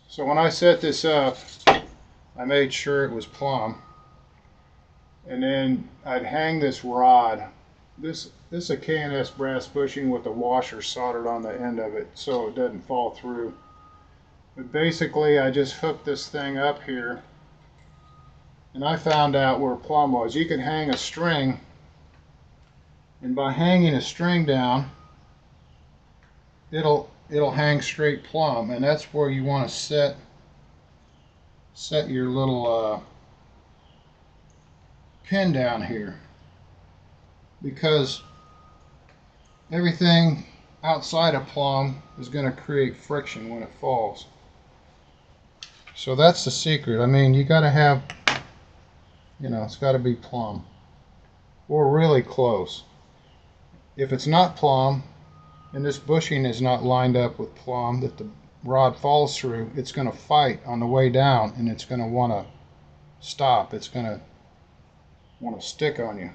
So when I set this up, I made sure it was plumb, and then I'd hang this rod. This is a K&S brass bushing with a washer soldered on the end of it so it doesn't fall through. But basically I just hooked this thing up here, and I found out where plumb was. You can hang a string, and by hanging a string down, it'll hang straight plumb, and that's where you want to set your little pin down here, because everything outside of plumb is going to create friction when it falls. So that's the secret. I mean, you got to have, you know, it's got to be plumb or really close. If it's not plumb and this bushing is not lined up with plumb that the rod falls through, it's going to fight on the way down, and it's going to want to stop. It's going to want to stick on you.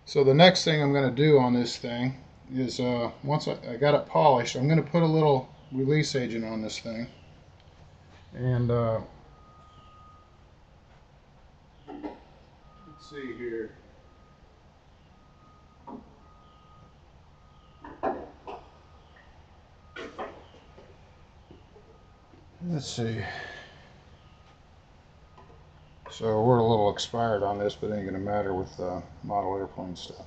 So the next thing I'm going to do on this thing is, once I got it polished, I'm going to put a little release agent on this thing, and let's see here. Let's see. So we're a little expired on this, but it ain't gonna matter with model airplane stuff.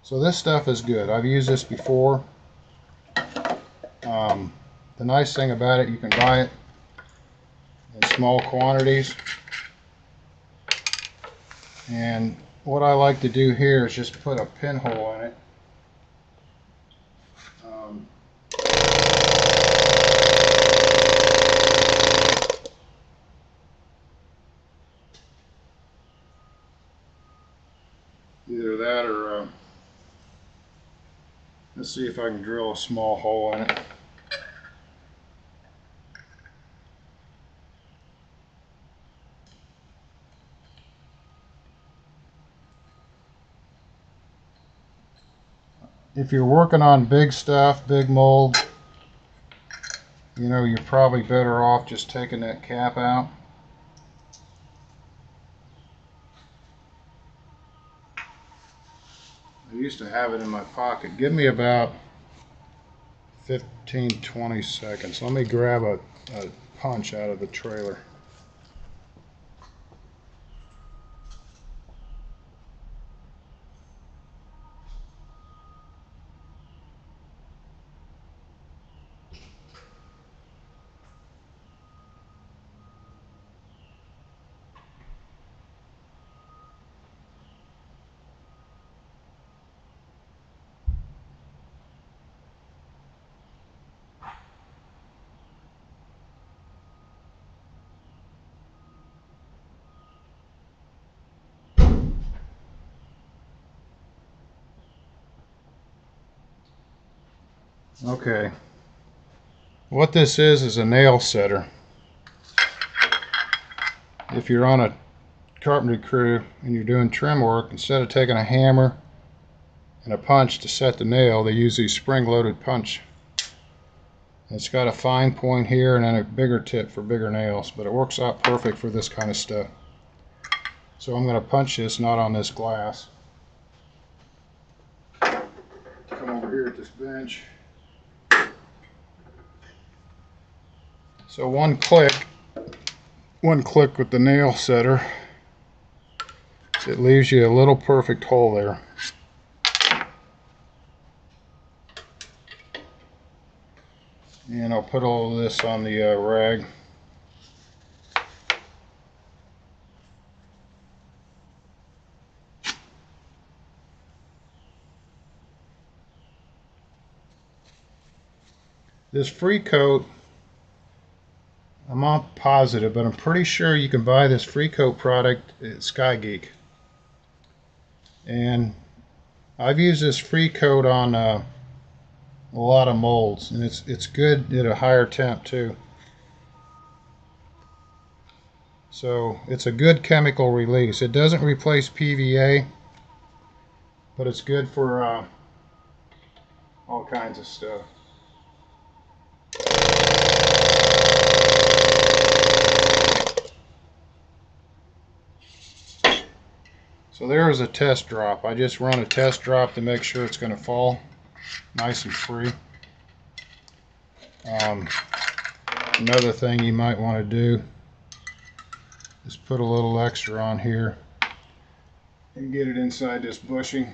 So this stuff is good. I've used this before. The nice thing about it, you can buy it in small quantities. And what I like to do here is just put a pinhole in it. Either that or let's see if I can drill a small hole in it. if you're working on big stuff, big mold, you know, you're probably better off just taking that cap out. I used to have it in my pocket. Give me about 15-20 seconds. Let me grab a punch out of the trailer. Okay. What this is a nail setter. If you're on a carpentry crew and you're doing trim work, instead of taking a hammer and a punch to set the nail, they use these spring-loaded punch. It's got a fine point here and then a bigger tip for bigger nails, but it works out perfect for this kind of stuff. So I'm going to punch this not on this glass. Come over here at this bench. So one click with the nail setter, it leaves you a little perfect hole there. And I'll put all of this on the rag. This free coat, I'm not positive, but I'm pretty sure you can buy this free coat product at Sky Geek. And I've used this free coat on a lot of molds, and it's good at a higher temp too. So it's a good chemical release. It doesn't replace PVA, but it's good for all kinds of stuff. So there's a test drop. I just run a test drop to make sure it's going to fall nice and free. Another thing you might want to do is put a little extra on here and get it inside this bushing.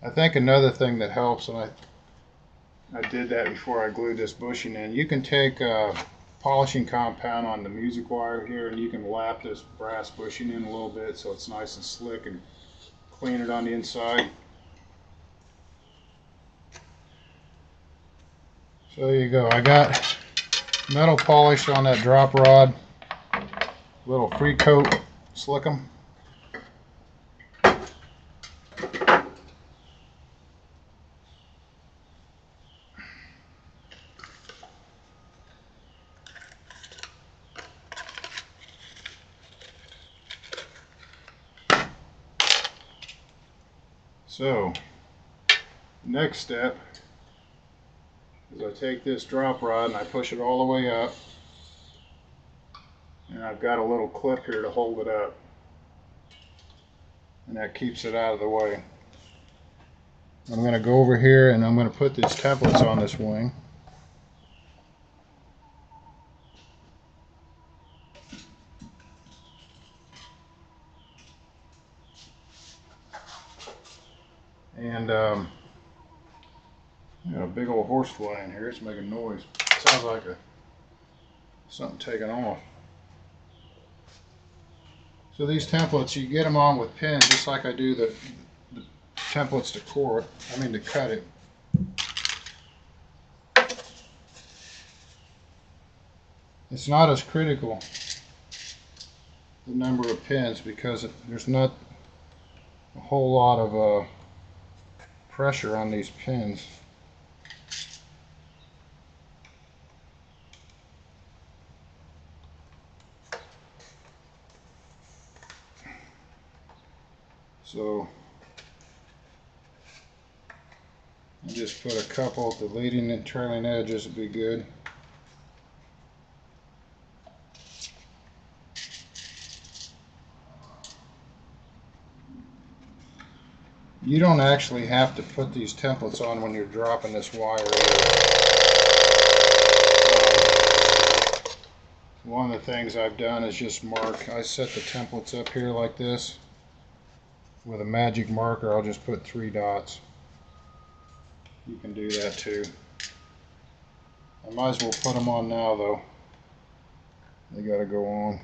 I think another thing that helps, and I did that before I glued this bushing in, you can take a polishing compound on the music wire here and you can lap this brass bushing in a little bit so it's nice and slick and clean it on the inside. So there you go. I got metal polish on that drop rod, little free coat slickum. So, next step is I take this drop rod and I push it all the way up, and I've got a little clip here to hold it up, and that keeps it out of the way. I'm going to go over here and I'm going to put these templates on this wing. And got a big old horsefly in here. It's making noise. It sounds like something taking off. So these templates, you get them on with pins, just like I do the templates to core it. I mean to cut it. It's not as critical, the number of pins, because there's not a whole lot of pressure on these pins. So I just put a couple at the leading and trailing edges would be good. You don't actually have to put these templates on when you're dropping this wire. One of the things I've done is just mark. I set the templates up here like this. With a magic marker, I'll just put 3 dots. You can do that too. I might as well put them on now though. They gotta go on.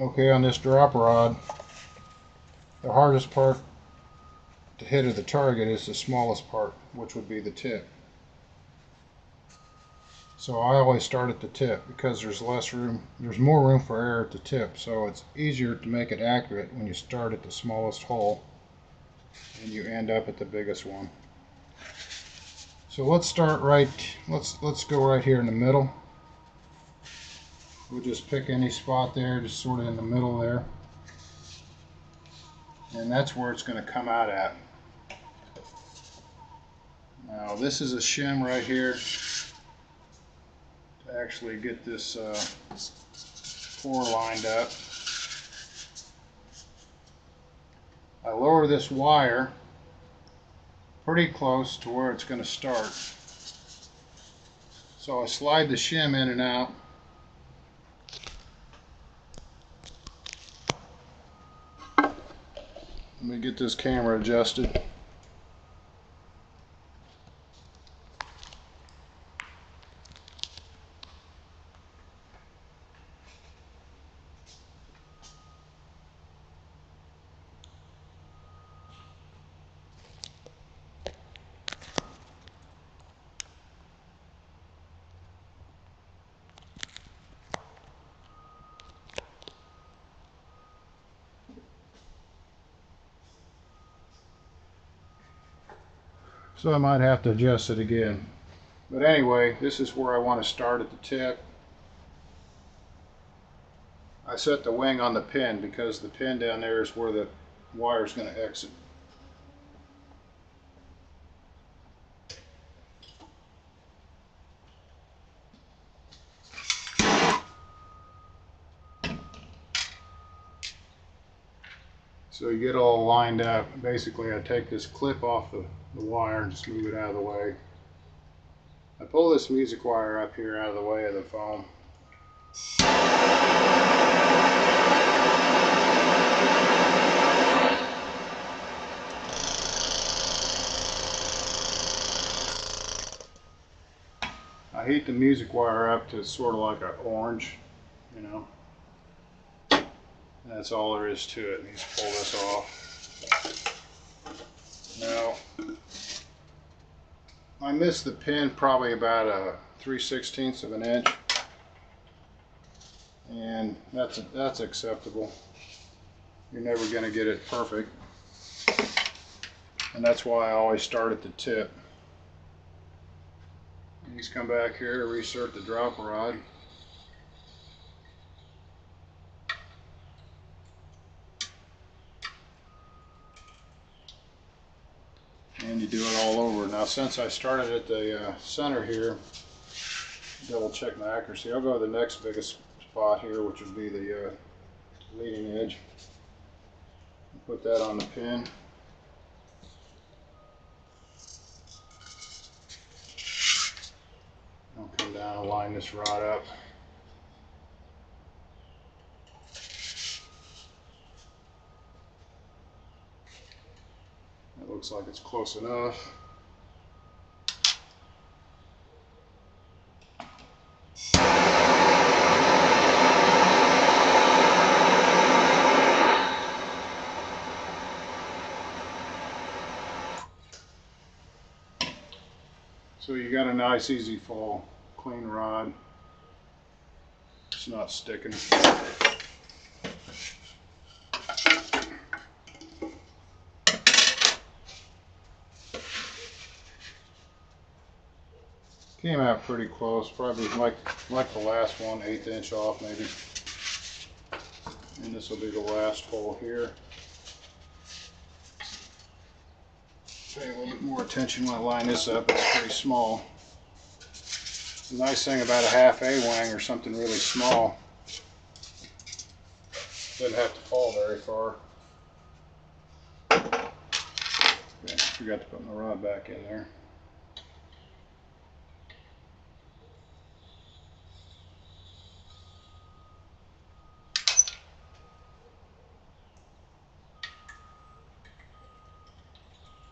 Okay, on this drop rod, the hardest part to hit of the target is the smallest part, which would be the tip. So I always start at the tip because there's more room for error at the tip, so it's easier to make it accurate when you start at the smallest hole and you end up at the biggest one. So let's start right, let's go right here in the middle. We'll just pick any spot there, just sort of in the middle there. And that's where it's going to come out at. Now this is a shim right here to actually get this pour lined up. I lower this wire pretty close to where it's going to start. So I slide the shim in and out. Let me get this camera adjusted. So I might have to adjust it again. But anyway, this is where I want to start at the tip. I set the wing on the pin because the pin down there is where the wire is going to exit. So you get all lined up. Basically, I take this clip off the wire and just move it out of the way. I pull this music wire up here out of the way of the foam. I heat the music wire up to sort of like an orange, you know. That's all there is to it. You just pull this off. Now, I missed the pin probably about a 3/16 of an inch, and that's acceptable. You're never going to get it perfect, and that's why I always start at the tip. You just come back here to reinsert the drop rod. And you do it all over. Now since I started at the center here, double check my accuracy, I'll go to the next biggest spot here, which would be the leading edge. Put that on the pin. I'll come down and line this rod up. It looks like it's close enough. So you got a nice easy fall, clean rod. It's not sticking. came out pretty close, probably like the last one, 1/8 inch off maybe. And this will be the last hole here. Pay a little bit more attention when I line this up. It's pretty small. The nice thing about a half A-wing or something really small, doesn't have to fall very far. Okay, forgot to put my rod back in there.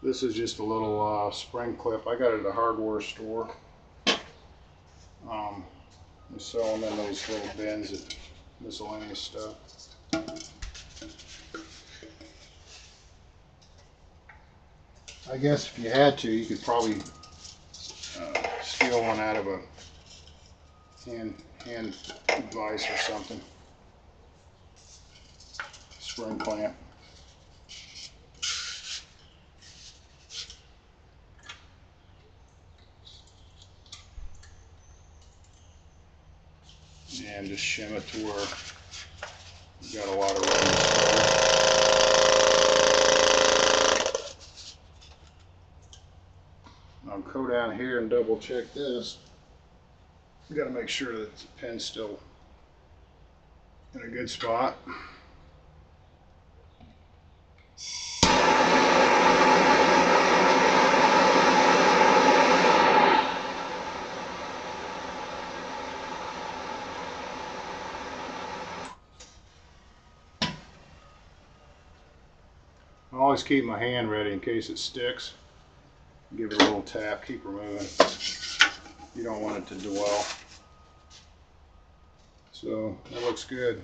This is just a little spring clip. I got it at a hardware store. They sell them in those little bins at miscellaneous stuff. I guess if you had to, you could probably steal one out of a hand vise or something. Spring clamp. And just shim it to where you've got a lot of room. I'll go down here and double check this. You got to make sure that the pin's still in a good spot. I always keep my hand ready in case it sticks. Give it a little tap, keep her moving. You don't want it to dwell. So that looks good.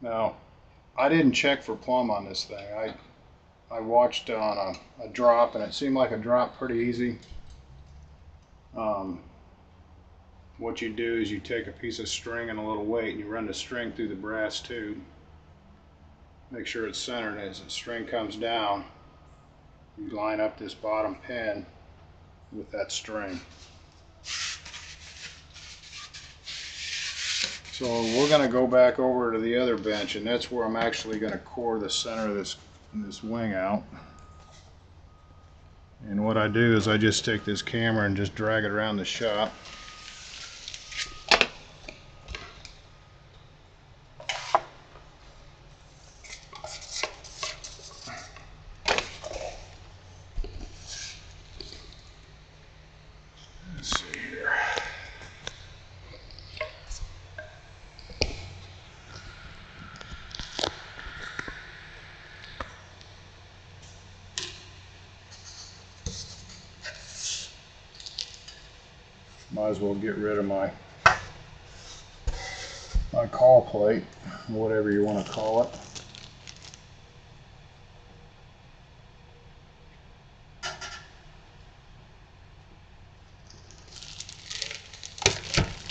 Now, I didn't check for plumb on this thing. I watched on a drop, and it seemed like a drop pretty easy. What you do is you take a piece of string and a little weight, and you run the string through the brass tube. Make sure it's centered. As the string comes down, you line up this bottom pin with that string. So we're going to go back over to the other bench, and that's where I'm actually going to core the center of this wing out. And what I do is I just take this camera and just drag it around the shop. Let's see here. Might as well get rid of my call plate, whatever you want to call it.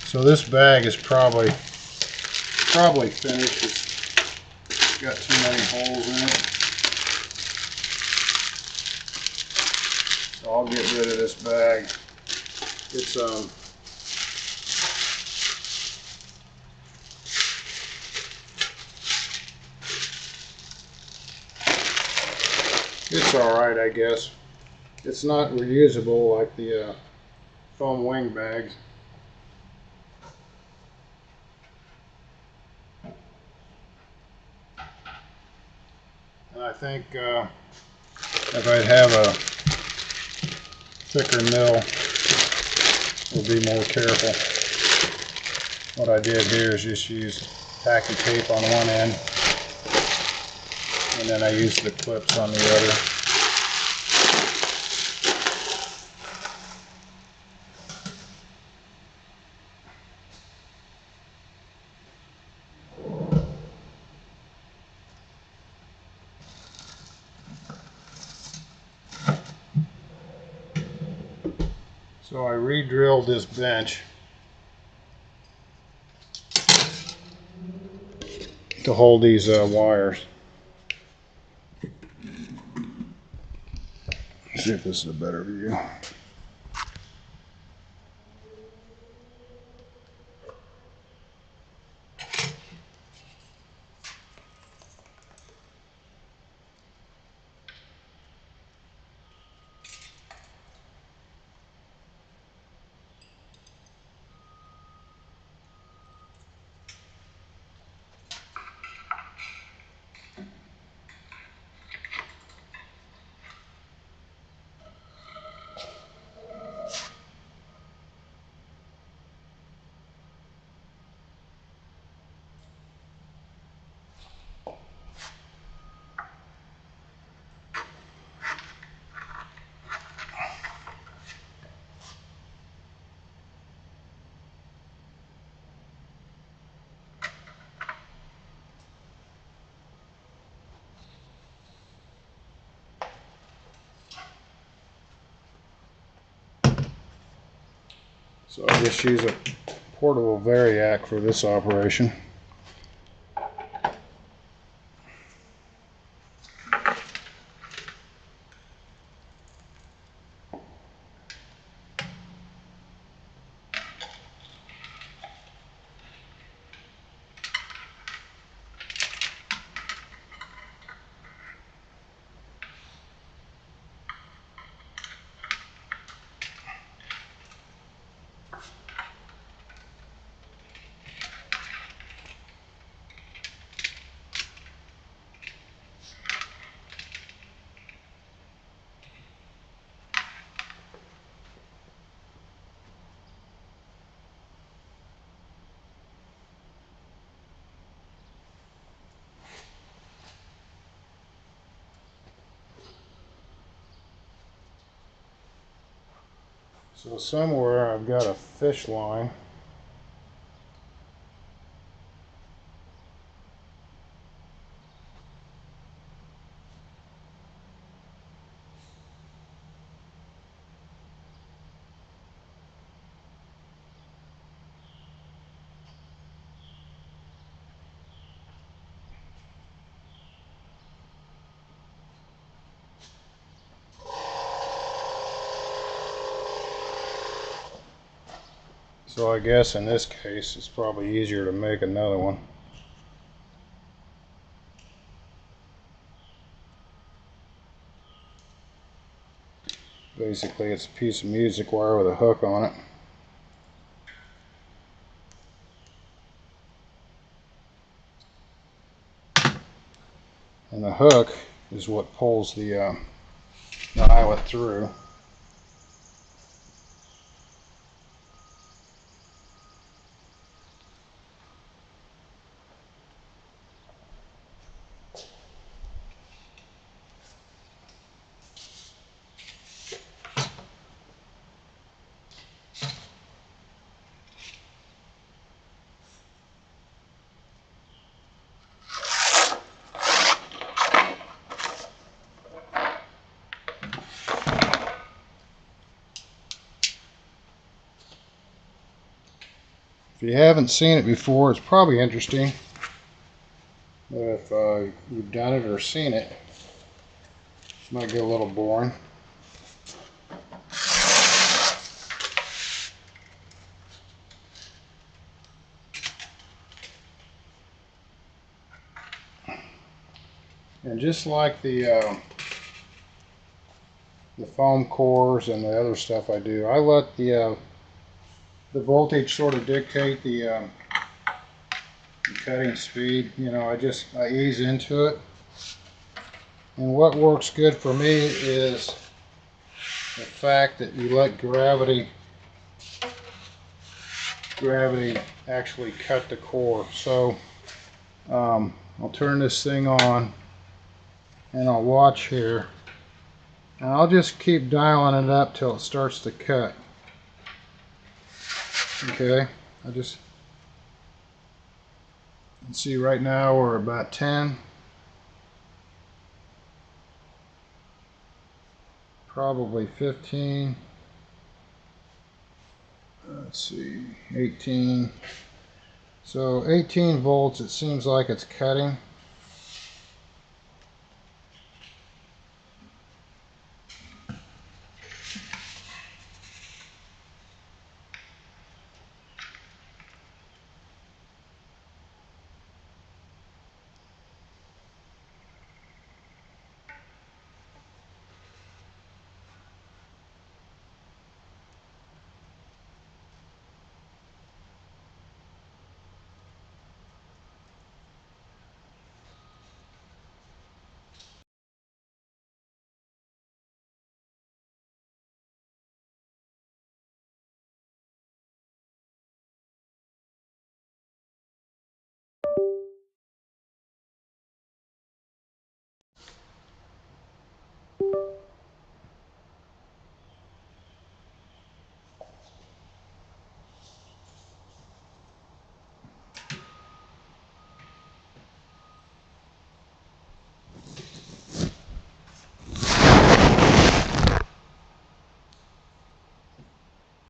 So this bag is probably finished. It's got too many holes in it. So I'll get rid of this bag. It's alright, I guess. It's not reusable like the foam wing bags. And I think if I'd have a thicker mill, we'll be more careful. What I did here is just use tacky tape on one end, and then I used the clips on the other. So I re-drilled this bench to hold these wires. see if this is a better view. So I just use a portable variac for this operation. So somewhere I've got a fish line. So I guess in this case it's probably easier to make another one. Basically it's a piece of music wire with a hook on it. And the hook is what pulls the eyelet through. If you haven't seen it before, it's probably interesting. But if you've done it or seen it, it might get a little boring. And just like the foam cores and the other stuff I do, I let the voltage sort of dictate the cutting speed. You know, I ease into it. And what works good for me is the fact that you let gravity actually cut the core. So I'll turn this thing on and I'll watch here, and I'll just keep dialing it up till it starts to cut. Okay, you can see right now we're about 10, probably 15, let's see, 18. So 18 volts, it seems like it's cutting.